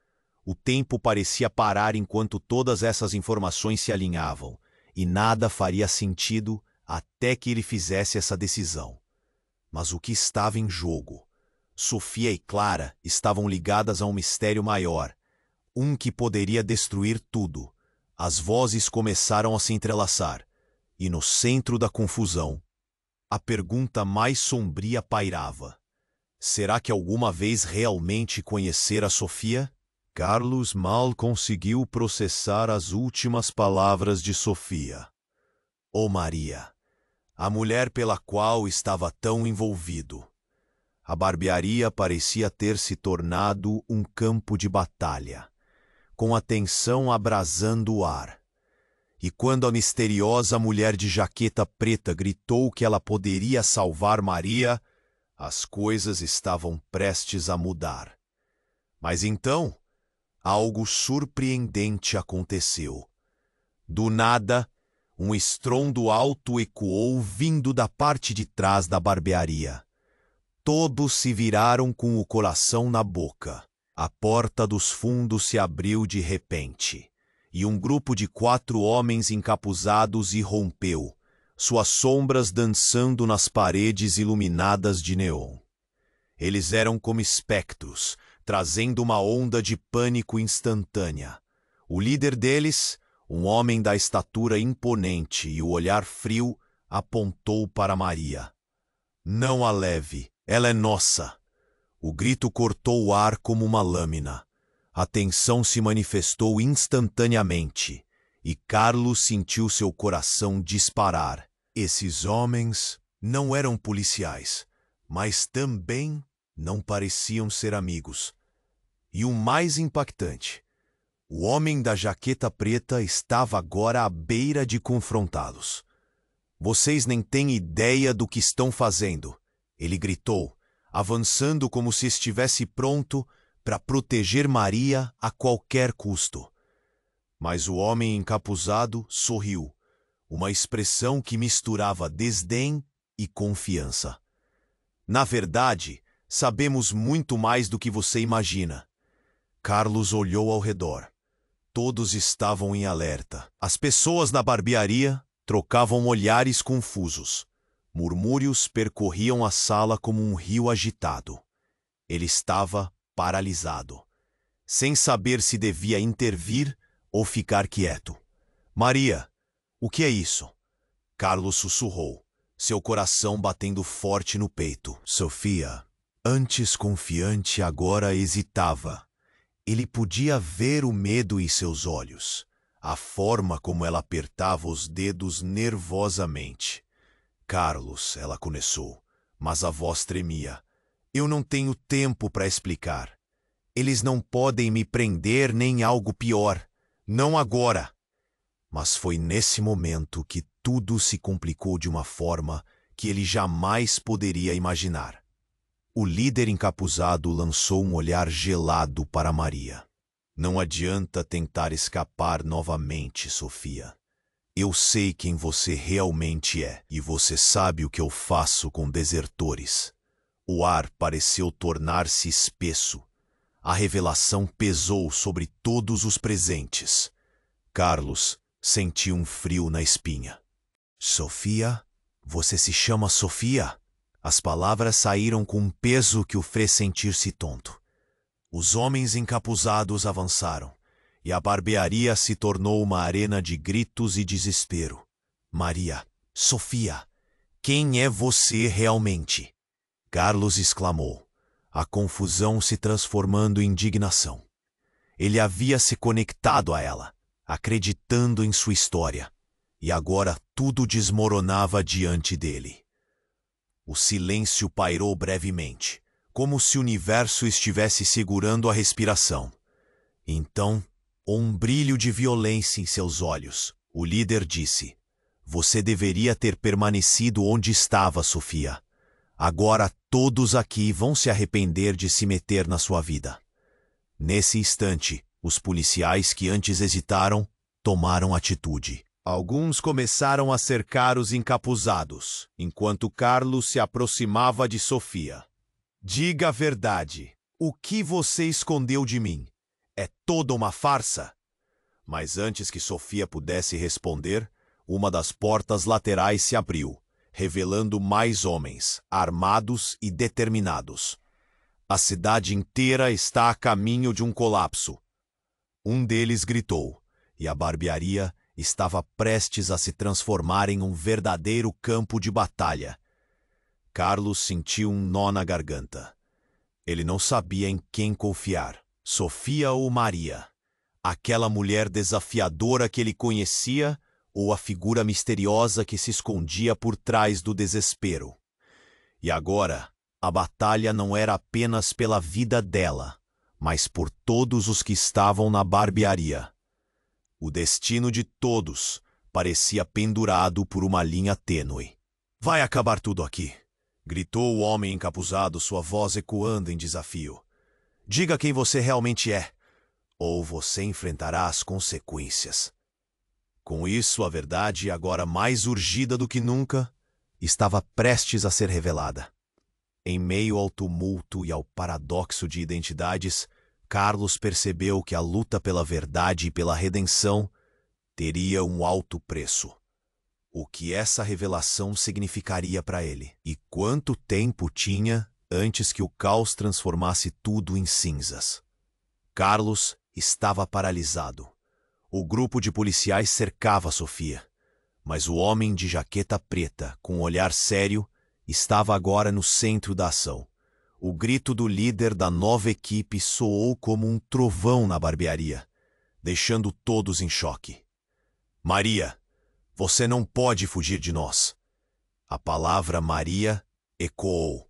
O tempo parecia parar enquanto todas essas informações se alinhavam, e nada faria sentido até que ele fizesse essa decisão. Mas o que estava em jogo? Sofia e Clara estavam ligadas a um mistério maior, um que poderia destruir tudo. As vozes começaram a se entrelaçar, e no centro da confusão, a pergunta mais sombria pairava. Será que alguma vez realmente conhecera Sofia? Carlos mal conseguiu processar as últimas palavras de Sofia. Oh Maria, a mulher pela qual estava tão envolvido. A barbearia parecia ter se tornado um campo de batalha, com a tensão abrasando o ar. E quando a misteriosa mulher de jaqueta preta gritou que ela poderia salvar Maria, as coisas estavam prestes a mudar. Mas então, algo surpreendente aconteceu. Do nada, um estrondo alto ecoou vindo da parte de trás da barbearia. Todos se viraram com o coração na boca. A porta dos fundos se abriu de repente, e um grupo de 4 homens encapuzados irrompeu, suas sombras dançando nas paredes iluminadas de neon. Eles eram como espectros, trazendo uma onda de pânico instantânea. O líder deles, um homem da estatura imponente e o olhar frio, apontou para Maria. Não a leve, ela é nossa. O grito cortou o ar como uma lâmina. A tensão se manifestou instantaneamente, e Carlos sentiu seu coração disparar. Esses homens não eram policiais, mas também não pareciam ser amigos. E o mais impactante, o homem da jaqueta preta estava agora à beira de confrontá-los. Vocês nem têm ideia do que estão fazendo, ele gritou, avançando como se estivesse pronto para proteger Maria a qualquer custo. Mas o homem encapuzado sorriu, uma expressão que misturava desdém e confiança. Na verdade, sabemos muito mais do que você imagina. Carlos olhou ao redor. Todos estavam em alerta. As pessoas na barbearia trocavam olhares confusos. Murmúrios percorriam a sala como um rio agitado. Ele estava paralisado, sem saber se devia intervir ou ficar quieto. Maria, o que é isso? Carlos sussurrou, seu coração batendo forte no peito. Sofia, antes confiante, agora hesitava. Ele podia ver o medo em seus olhos, a forma como ela apertava os dedos nervosamente. Carlos, ela começou, mas a voz tremia. Eu não tenho tempo para explicar. Eles não podem me prender nem algo pior. Não agora. Mas foi nesse momento que tudo se complicou de uma forma que ele jamais poderia imaginar. O líder encapuzado lançou um olhar gelado para Maria. Não adianta tentar escapar novamente, Sofia. Eu sei quem você realmente é, e você sabe o que eu faço com desertores. O ar pareceu tornar-se espesso. A revelação pesou sobre todos os presentes. Carlos sentiu um frio na espinha. Sofia? Você se chama Sofia? As palavras saíram com um peso que o fez sentir-se tonto. Os homens encapuzados avançaram, e a barbearia se tornou uma arena de gritos e desespero. Maria, Sofia, quem é você realmente? Carlos exclamou, a confusão se transformando em indignação. Ele havia se conectado a ela, acreditando em sua história, e agora tudo desmoronava diante dele. O silêncio pairou brevemente, como se o universo estivesse segurando a respiração. Então, um brilho de violência em seus olhos, o líder disse, você deveria ter permanecido onde estava, Sofia. Agora todos aqui vão se arrepender de se meter na sua vida. Nesse instante, os policiais que antes hesitaram, tomaram atitude. Alguns começaram a cercar os encapuzados, enquanto Carlos se aproximava de Sofia. Diga a verdade. O que você escondeu de mim? É toda uma farsa? Mas antes que Sofia pudesse responder, uma das portas laterais se abriu, revelando mais homens, armados e determinados. A cidade inteira está a caminho de um colapso. Um deles gritou, e a barbearia estava prestes a se transformar em um verdadeiro campo de batalha. Carlos sentiu um nó na garganta. Ele não sabia em quem confiar, Sofia ou Maria, aquela mulher desafiadora que ele conhecia ou a figura misteriosa que se escondia por trás do desespero. E agora, a batalha não era apenas pela vida dela, mas por todos os que estavam na barbearia. O destino de todos parecia pendurado por uma linha tênue. Vai acabar tudo aqui, gritou o homem encapuzado, sua voz ecoando em desafio. Diga quem você realmente é, ou você enfrentará as consequências. Com isso, a verdade, agora mais urgida do que nunca, estava prestes a ser revelada. Em meio ao tumulto e ao paradoxo de identidades, Carlos percebeu que a luta pela verdade e pela redenção teria um alto preço. O que essa revelação significaria para ele? E quanto tempo tinha antes que o caos transformasse tudo em cinzas? Carlos estava paralisado. O grupo de policiais cercava Sofia, mas o homem de jaqueta preta, com um olhar sério, estava agora no centro da ação. O grito do líder da nova equipe soou como um trovão na barbearia, deixando todos em choque. Maria, você não pode fugir de nós. A palavra Maria ecoou,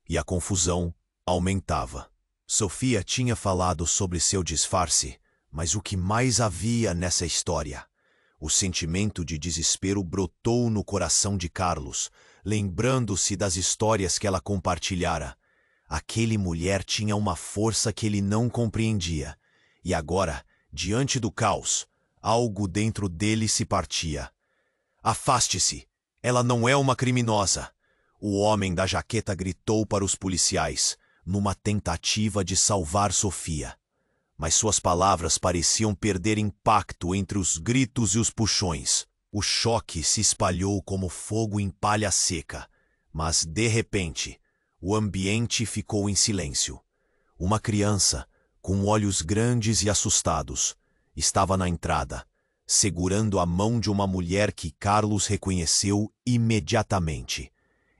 e a confusão aumentava. Sofia tinha falado sobre seu disfarce, mas o que mais havia nessa história? O sentimento de desespero brotou no coração de Carlos, lembrando-se das histórias que ela compartilhara. Aquela mulher tinha uma força que ele não compreendia, e agora, diante do caos, algo dentro dele se partia. Afaste-se! Ela não é uma criminosa! O homem da jaqueta gritou para os policiais, numa tentativa de salvar Sofia. Mas suas palavras pareciam perder impacto entre os gritos e os puxões. O choque se espalhou como fogo em palha seca, mas, de repente, o ambiente ficou em silêncio. Uma criança, com olhos grandes e assustados, estava na entrada, segurando a mão de uma mulher que Carlos reconheceu imediatamente.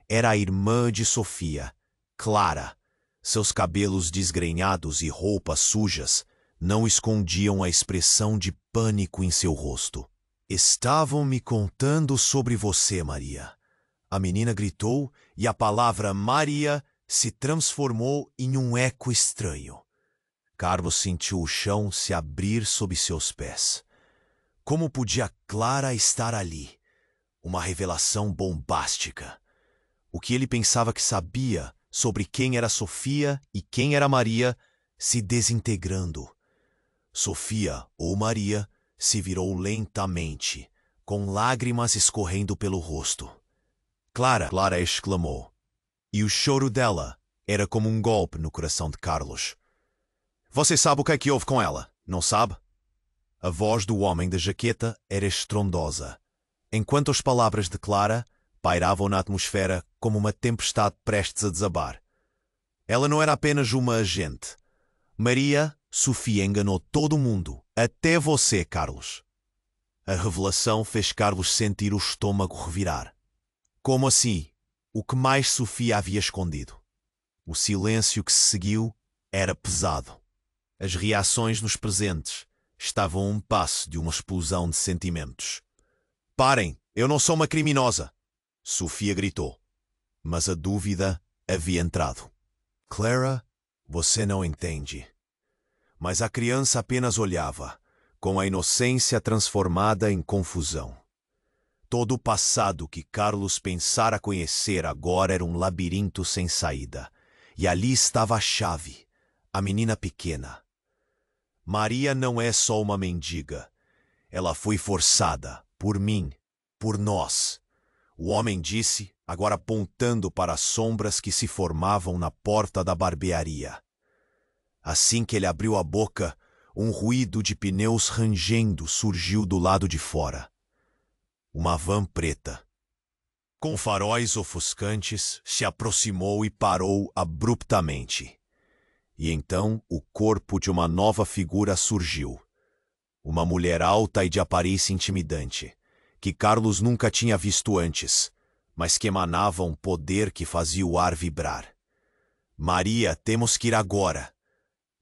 Era a irmã de Sofia, Clara. Seus cabelos desgrenhados e roupas sujas não escondiam a expressão de pânico em seu rosto. Estavam me contando sobre você, Maria. A menina gritou e a palavra Maria se transformou em um eco estranho. Carlos sentiu o chão se abrir sob seus pés. Como podia Clara estar ali? Uma revelação bombástica. O que ele pensava que sabia sobre quem era Sofia e quem era Maria se desintegrando. Sofia, ou Maria, se virou lentamente, com lágrimas escorrendo pelo rosto. Clara exclamou. E o choro dela era como um golpe no coração de Carlos. Você sabe o que é que houve com ela, não sabe? A voz do homem da jaqueta era estrondosa, enquanto as palavras de Clara pairavam na atmosfera como uma tempestade prestes a desabar. Ela não era apenas uma agente. Sofia enganou todo mundo, até você, Carlos. A revelação fez Carlos sentir o estômago revirar. Como assim? O que mais Sofia havia escondido? O silêncio que se seguiu era pesado. As reações nos presentes estavam a um passo de uma explosão de sentimentos. Parem, eu não sou uma criminosa! Sofia gritou. Mas a dúvida havia entrado. Clara, você não entende. Mas a criança apenas olhava, com a inocência transformada em confusão. Todo o passado que Carlos pensara conhecer agora era um labirinto sem saída. E ali estava a chave, a menina pequena. Maria não é só uma mendiga. Ela foi forçada, por mim, por nós. O homem disse, agora apontando para as sombras que se formavam na porta da barbearia. Assim que ele abriu a boca, um ruído de pneus rangendo surgiu do lado de fora. Uma van preta, com faróis ofuscantes, se aproximou e parou abruptamente. E então o corpo de uma nova figura surgiu. Uma mulher alta e de aparência intimidante, que Carlos nunca tinha visto antes, mas que emanava um poder que fazia o ar vibrar. Maria, temos que ir agora.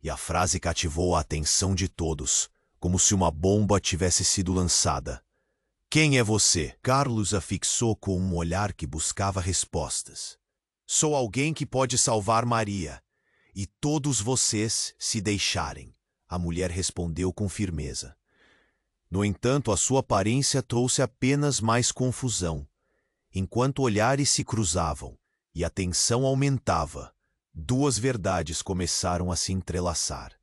E a frase cativou a atenção de todos, como se uma bomba tivesse sido lançada. Quem é você? Carlos a fixou com um olhar que buscava respostas. Sou alguém que pode salvar Maria, e todos vocês se deixarem, a mulher respondeu com firmeza. No entanto, a sua aparência trouxe apenas mais confusão. Enquanto olhares se cruzavam e a tensão aumentava, duas verdades começaram a se entrelaçar.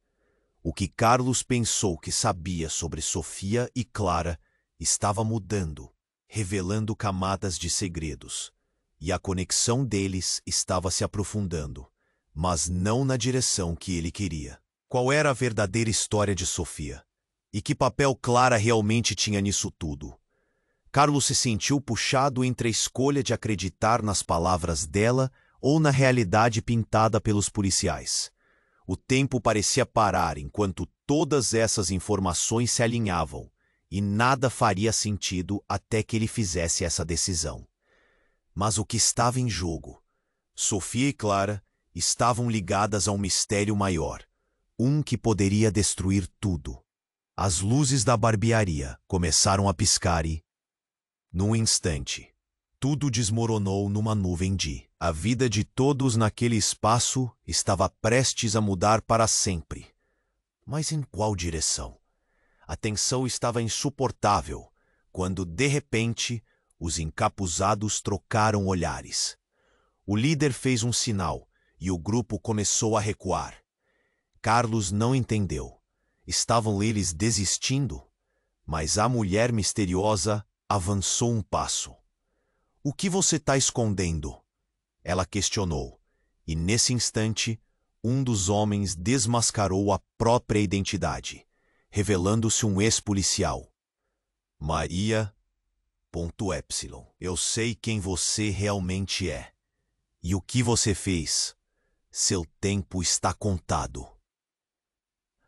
O que Carlos pensou que sabia sobre Sofia e Clara estava mudando, revelando camadas de segredos. E a conexão deles estava se aprofundando, mas não na direção que ele queria. Qual era a verdadeira história de Sofia? E que papel Clara realmente tinha nisso tudo? Carlos se sentiu puxado entre a escolha de acreditar nas palavras dela ou na realidade pintada pelos policiais. O tempo parecia parar enquanto todas essas informações se alinhavam, e nada faria sentido até que ele fizesse essa decisão. Mas o que estava em jogo? Sofia e Clara estavam ligadas a um mistério maior, um que poderia destruir tudo. As luzes da barbearia começaram a piscar e, num instante, tudo desmoronou numa nuvem de. A vida de todos naquele espaço estava prestes a mudar para sempre. Mas em qual direção? A tensão estava insuportável, quando, de repente, os encapuzados trocaram olhares. O líder fez um sinal e o grupo começou a recuar. Carlos não entendeu. Estavam eles desistindo? Mas a mulher misteriosa avançou um passo. — O que você está escondendo? Ela questionou, e nesse instante, um dos homens desmascarou a própria identidade, revelando-se um ex-policial. Maria. Eu sei quem você realmente é. E o que você fez? Seu tempo está contado.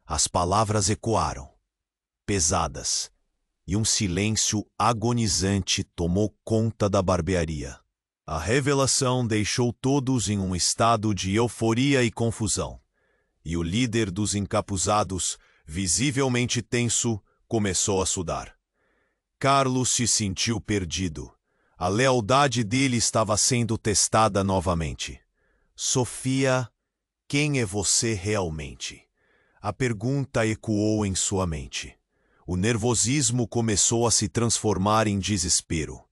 As palavras ecoaram, pesadas, e um silêncio agonizante tomou conta da barbearia. A revelação deixou todos em um estado de euforia e confusão, e o líder dos encapuzados, visivelmente tenso, começou a sudar. Carlos se sentiu perdido. A lealdade dele estava sendo testada novamente. Sofia, quem é você realmente? A pergunta ecoou em sua mente. O nervosismo começou a se transformar em desespero.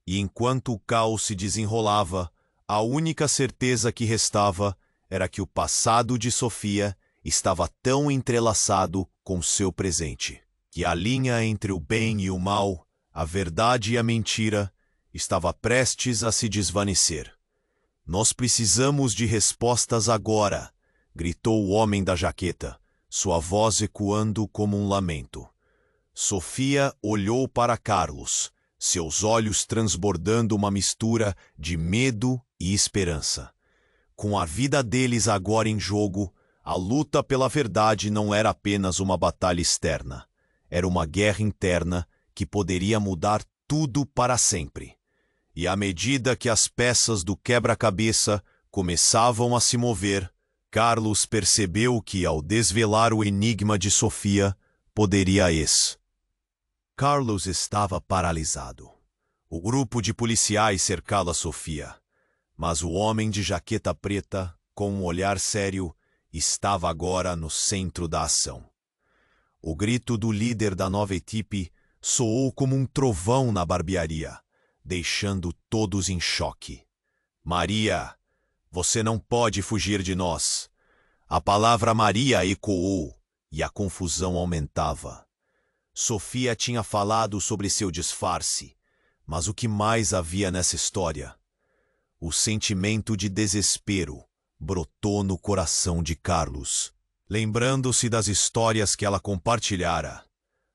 E enquanto o caos se desenrolava, a única certeza que restava era que o passado de Sofia estava tão entrelaçado com seu presente, que a linha entre o bem e o mal, a verdade e a mentira, estava prestes a se desvanecer. Nós precisamos de respostas agora, gritou o homem da jaqueta, sua voz ecoando como um lamento. Sofia olhou para Carlos, seus olhos transbordando uma mistura de medo e esperança. Com a vida deles agora em jogo, a luta pela verdade não era apenas uma batalha externa. Era uma guerra interna que poderia mudar tudo para sempre. E à medida que as peças do quebra-cabeça começavam a se mover, Carlos percebeu que, ao desvelar o enigma de Sofia, poderia Carlos estava paralisado. O grupo de policiais cercava Sofia, mas o homem de jaqueta preta, com um olhar sério, estava agora no centro da ação. O grito do líder da nova equipe soou como um trovão na barbearia, deixando todos em choque. Maria, você não pode fugir de nós. A palavra Maria ecoou e a confusão aumentava. Sofia tinha falado sobre seu disfarce, mas o que mais havia nessa história? O sentimento de desespero brotou no coração de Carlos. Lembrando-se das histórias que ela compartilhara,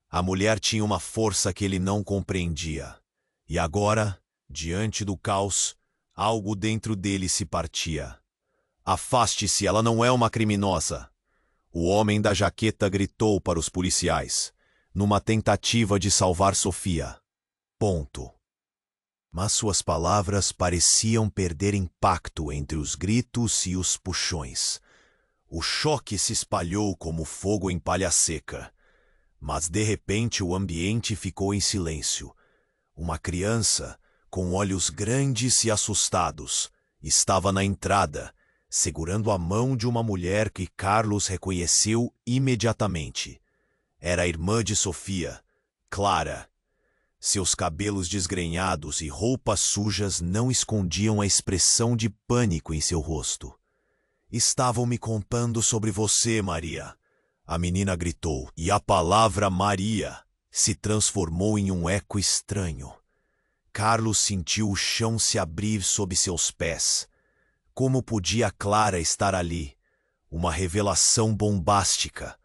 a mulher tinha uma força que ele não compreendia. E agora, diante do caos, algo dentro dele se partia. Afaste-se, ela não é uma criminosa. O homem da jaqueta gritou para os policiais, numa tentativa de salvar Sofia. Ponto. Mas suas palavras pareciam perder impacto entre os gritos e os puxões. O choque se espalhou como fogo em palha seca. Mas de repente o ambiente ficou em silêncio. Uma criança, com olhos grandes e assustados, estava na entrada, segurando a mão de uma mulher que Carlos reconheceu imediatamente. Era a irmã de Sofia, Clara. Seus cabelos desgrenhados e roupas sujas não escondiam a expressão de pânico em seu rosto. Estavam me contando sobre você, Maria. A menina gritou, e a palavra Maria se transformou em um eco estranho. Carlos sentiu o chão se abrir sob seus pés. Como podia Clara estar ali? Uma revelação bombástica.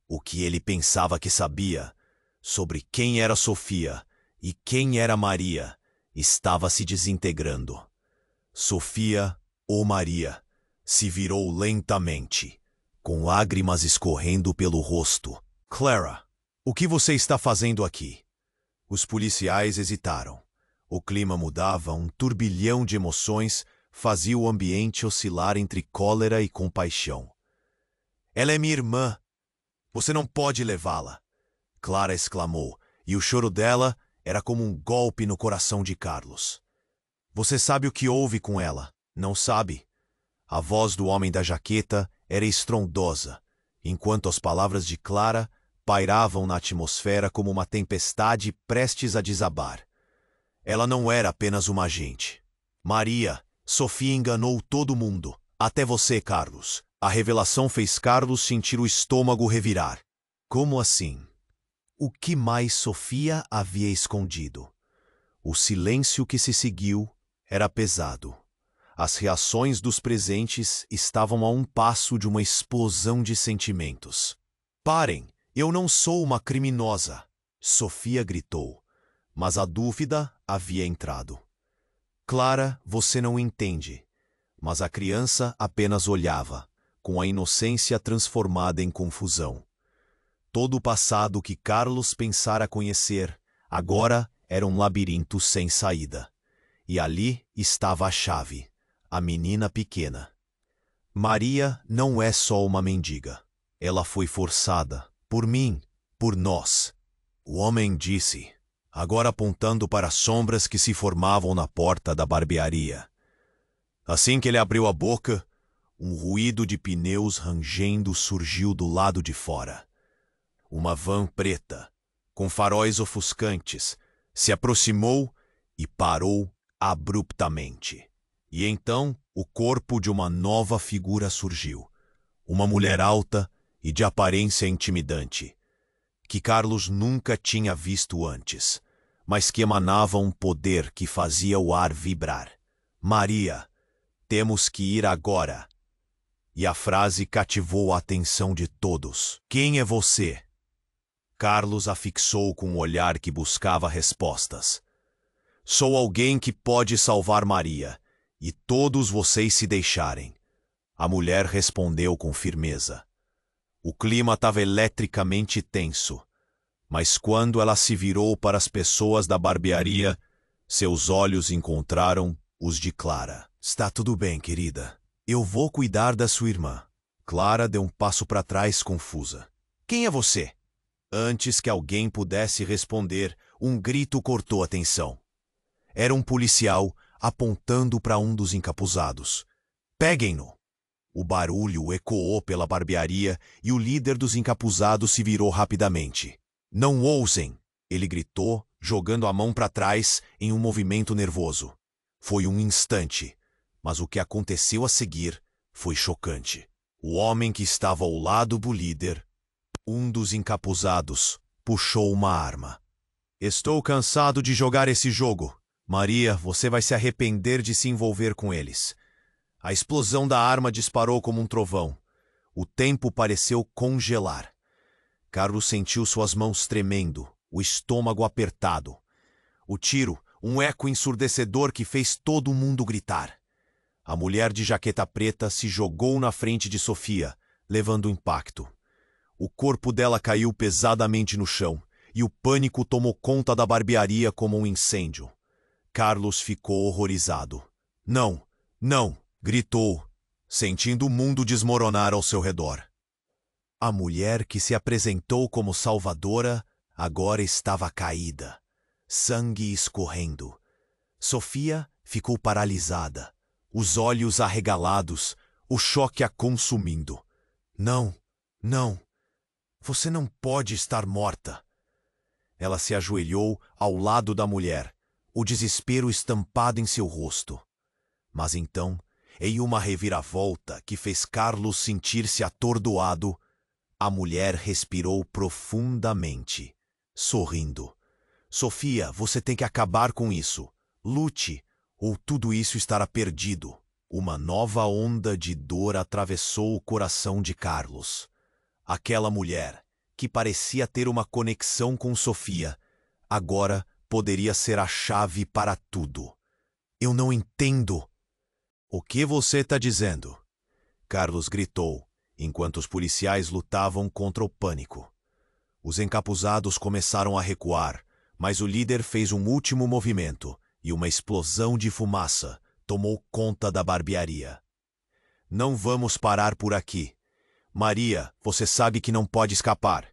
O que ele pensava que sabia sobre quem era Sofia e quem era Maria estava se desintegrando. Sofia, ou Maria, se virou lentamente, com lágrimas escorrendo pelo rosto. Clara, o que você está fazendo aqui? Os policiais hesitaram. O clima mudava, um turbilhão de emoções fazia o ambiente oscilar entre cólera e compaixão. Ela é minha irmã. Você não pode levá-la, Clara exclamou, e o choro dela era como um golpe no coração de Carlos. Você sabe o que houve com ela, não sabe? A voz do homem da jaqueta era estrondosa, enquanto as palavras de Clara pairavam na atmosfera como uma tempestade prestes a desabar. Ela não era apenas uma agente. Maria, Sofia enganou todo mundo, até você, Carlos. A revelação fez Carlos sentir o estômago revirar. Como assim? O que mais Sofia havia escondido? O silêncio que se seguiu era pesado. As reações dos presentes estavam a um passo de uma explosão de sentimentos. Parem, eu não sou uma criminosa, Sofia gritou, mas a dúvida havia entrado. Clara, você não entende, mas a criança apenas olhava, com a inocência transformada em confusão. Todo o passado que Carlos pensara conhecer, agora era um labirinto sem saída. E ali estava a chave, a menina pequena. Maria não é só uma mendiga. Ela foi forçada, por mim, por nós. O homem disse, agora apontando para as sombras que se formavam na porta da barbearia. Assim que ele abriu a boca, um ruído de pneus rangendo surgiu do lado de fora. Uma van preta, com faróis ofuscantes, se aproximou e parou abruptamente. E então o corpo de uma nova figura surgiu. Uma mulher alta e de aparência intimidante, que Carlos nunca tinha visto antes, mas que emanava um poder que fazia o ar vibrar. Maria, temos que ir agora. E a frase cativou a atenção de todos. Quem é você? Carlos a fixou com um olhar que buscava respostas. Sou alguém que pode salvar Maria, e todos vocês se deixarem. A mulher respondeu com firmeza. O clima estava eletricamente tenso, mas quando ela se virou para as pessoas da barbearia, seus olhos encontraram os de Clara. Está tudo bem, querida. Eu vou cuidar da sua irmã. Clara deu um passo para trás, confusa. Quem é você? Antes que alguém pudesse responder, um grito cortou a tensão. Era um policial apontando para um dos encapuzados. Peguem-no! O barulho ecoou pela barbearia e o líder dos encapuzados se virou rapidamente. Não ousem! ele gritou, jogando a mão para trás em um movimento nervoso. Foi um instante, mas o que aconteceu a seguir foi chocante. O homem que estava ao lado do líder, um dos encapuzados, puxou uma arma. Estou cansado de jogar esse jogo. Maria, você vai se arrepender de se envolver com eles. A explosão da arma disparou como um trovão. O tempo pareceu congelar. Carlos sentiu suas mãos tremendo, o estômago apertado. O tiro, um eco ensurdecedor que fez todo mundo gritar. A mulher de jaqueta preta se jogou na frente de Sofia, levando o impacto. O corpo dela caiu pesadamente no chão, e o pânico tomou conta da barbearia como um incêndio. Carlos ficou horrorizado. Não, não, gritou, sentindo o mundo desmoronar ao seu redor. A mulher que se apresentou como salvadora agora estava caída, sangue escorrendo. Sofia ficou paralisada, os olhos arregalados, o choque a consumindo. Não, não, você não pode estar morta. Ela se ajoelhou ao lado da mulher, o desespero estampado em seu rosto. Mas então, em uma reviravolta que fez Carlos sentir-se atordoado, a mulher respirou profundamente, sorrindo. Sofia, você tem que acabar com isso. Lute, ou tudo isso estará perdido. Uma nova onda de dor atravessou o coração de Carlos. Aquela mulher, que parecia ter uma conexão com Sofia, agora poderia ser a chave para tudo. Eu não entendo. O que você está dizendo? Carlos gritou, enquanto os policiais lutavam contra o pânico. Os encapuzados começaram a recuar, mas o líder fez um último movimento e uma explosão de fumaça tomou conta da barbearia. Não vamos parar por aqui. Maria, você sabe que não pode escapar.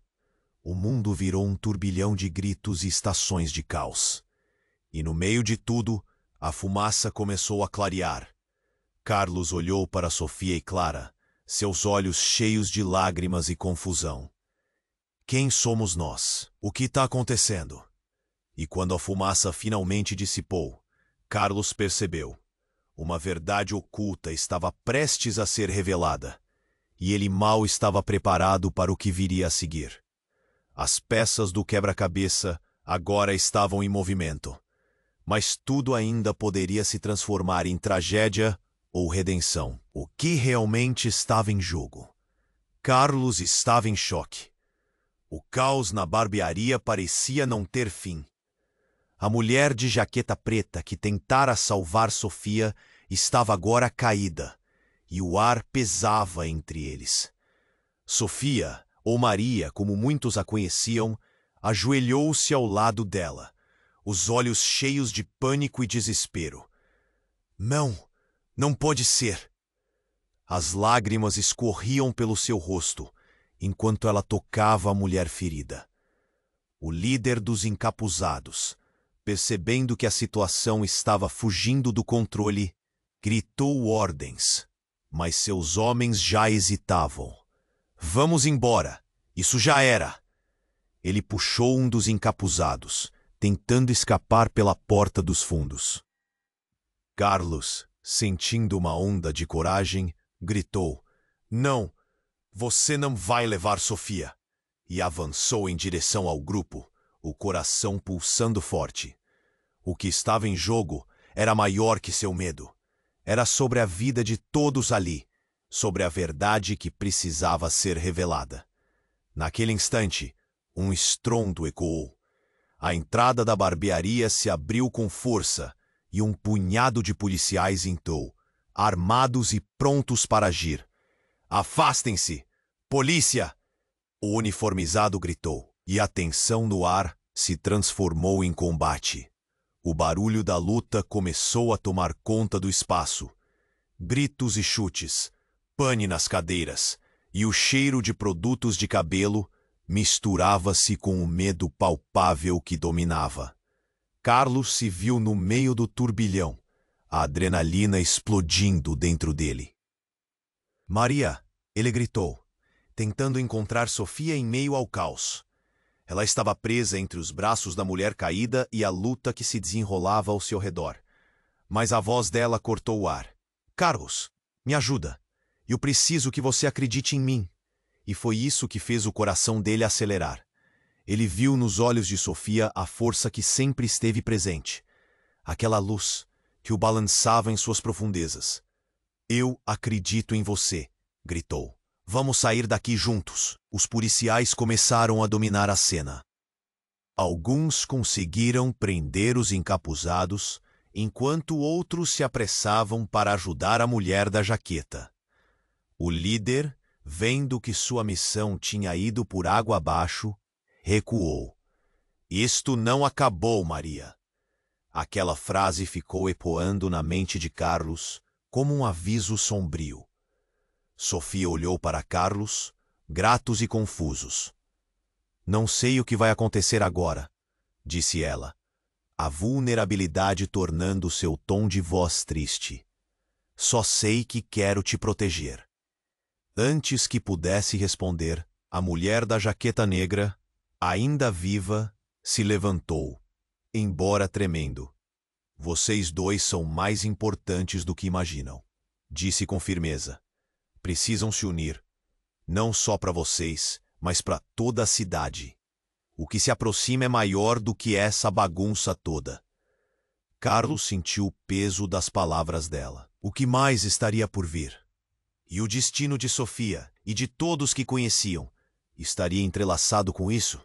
O mundo virou um turbilhão de gritos e estações de caos. E no meio de tudo, a fumaça começou a clarear. Carlos olhou para Sofia e Clara, seus olhos cheios de lágrimas e confusão. Quem somos nós? O que está acontecendo? E quando a fumaça finalmente dissipou, Carlos percebeu. Uma verdade oculta estava prestes a ser revelada, e ele mal estava preparado para o que viria a seguir. As peças do quebra-cabeça agora estavam em movimento, mas tudo ainda poderia se transformar em tragédia ou redenção. O que realmente estava em jogo? Carlos estava em choque. O caos na barbearia parecia não ter fim. A mulher de jaqueta preta que tentara salvar Sofia estava agora caída, e o ar pesava entre eles. Sofia, ou Maria, como muitos a conheciam, ajoelhou-se ao lado dela, os olhos cheios de pânico e desespero. Não, não pode ser! As lágrimas escorriam pelo seu rosto, enquanto ela tocava a mulher ferida. O líder dos encapuzados, percebendo que a situação estava fugindo do controle, gritou ordens, mas seus homens já hesitavam. Vamos embora, isso já era. Ele puxou um dos encapuzados, tentando escapar pela porta dos fundos. Carlos, sentindo uma onda de coragem, gritou, não, você não vai levar Sofia, e avançou em direção ao grupo, o coração pulsando forte. O que estava em jogo era maior que seu medo. Era sobre a vida de todos ali, sobre a verdade que precisava ser revelada. Naquele instante, um estrondo ecoou. A entrada da barbearia se abriu com força e um punhado de policiais entrou, armados e prontos para agir. Afastem-se! Polícia! O uniformizado gritou, e a tensão no ar se transformou em combate. O barulho da luta começou a tomar conta do espaço. Gritos e chutes, pane nas cadeiras, e o cheiro de produtos de cabelo misturava-se com o medo palpável que dominava. Carlos se viu no meio do turbilhão, a adrenalina explodindo dentro dele. Maria, ele gritou, tentando encontrar Sofia em meio ao caos. Ela estava presa entre os braços da mulher caída e a luta que se desenrolava ao seu redor. Mas a voz dela cortou o ar. Carlos, me ajuda. Eu preciso que você acredite em mim. E foi isso que fez o coração dele acelerar. Ele viu nos olhos de Sofia a força que sempre esteve presente. Aquela luz que o balançava em suas profundezas. Eu acredito em você, gritou. Vamos sair daqui juntos. Os policiais começaram a dominar a cena. Alguns conseguiram prender os encapuzados, enquanto outros se apressavam para ajudar a mulher da jaqueta. O líder, vendo que sua missão tinha ido por água abaixo, recuou. Isto não acabou, Maria. Aquela frase ficou ecoando na mente de Carlos como um aviso sombrio. Sofia olhou para Carlos, gratos e confusos. Não sei o que vai acontecer agora, disse ela, a vulnerabilidade tornando seu tom de voz triste. Só sei que quero te proteger. Antes que pudesse responder, a mulher da jaqueta negra, ainda viva, se levantou, embora tremendo. Vocês dois são mais importantes do que imaginam, disse com firmeza. Precisam se unir, não só para vocês, mas para toda a cidade. O que se aproxima é maior do que essa bagunça toda. Carlos sentiu o peso das palavras dela. O que mais estaria por vir? E o destino de Sofia e de todos que conheciam estaria entrelaçado com isso?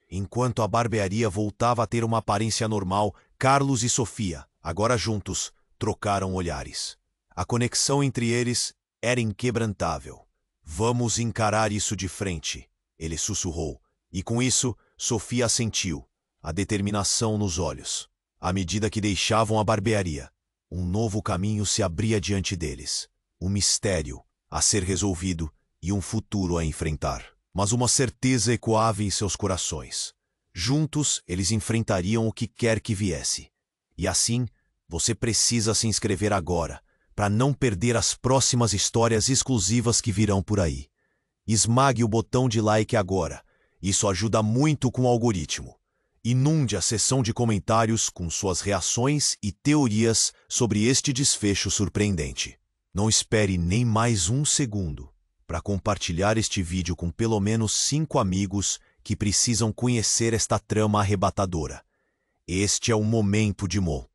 Enquanto a barbearia voltava a ter uma aparência normal, Carlos e Sofia, agora juntos, trocaram olhares. A conexão entre eles era inquebrantável. Vamos encarar isso de frente, ele sussurrou. E com isso, Sofia assentiu, a determinação nos olhos. À medida que deixavam a barbearia, um novo caminho se abria diante deles. Um mistério a ser resolvido e um futuro a enfrentar. Mas uma certeza ecoava em seus corações. Juntos, eles enfrentariam o que quer que viesse. E assim, você precisa se inscrever agora, para não perder as próximas histórias exclusivas que virão por aí. Esmague o botão de like agora. Isso ajuda muito com o algoritmo. Inunde a seção de comentários com suas reações e teorias sobre este desfecho surpreendente. Não espere nem mais um segundo para compartilhar este vídeo com pelo menos 5 amigos que precisam conhecer esta trama arrebatadora. Este é o momento de Mo.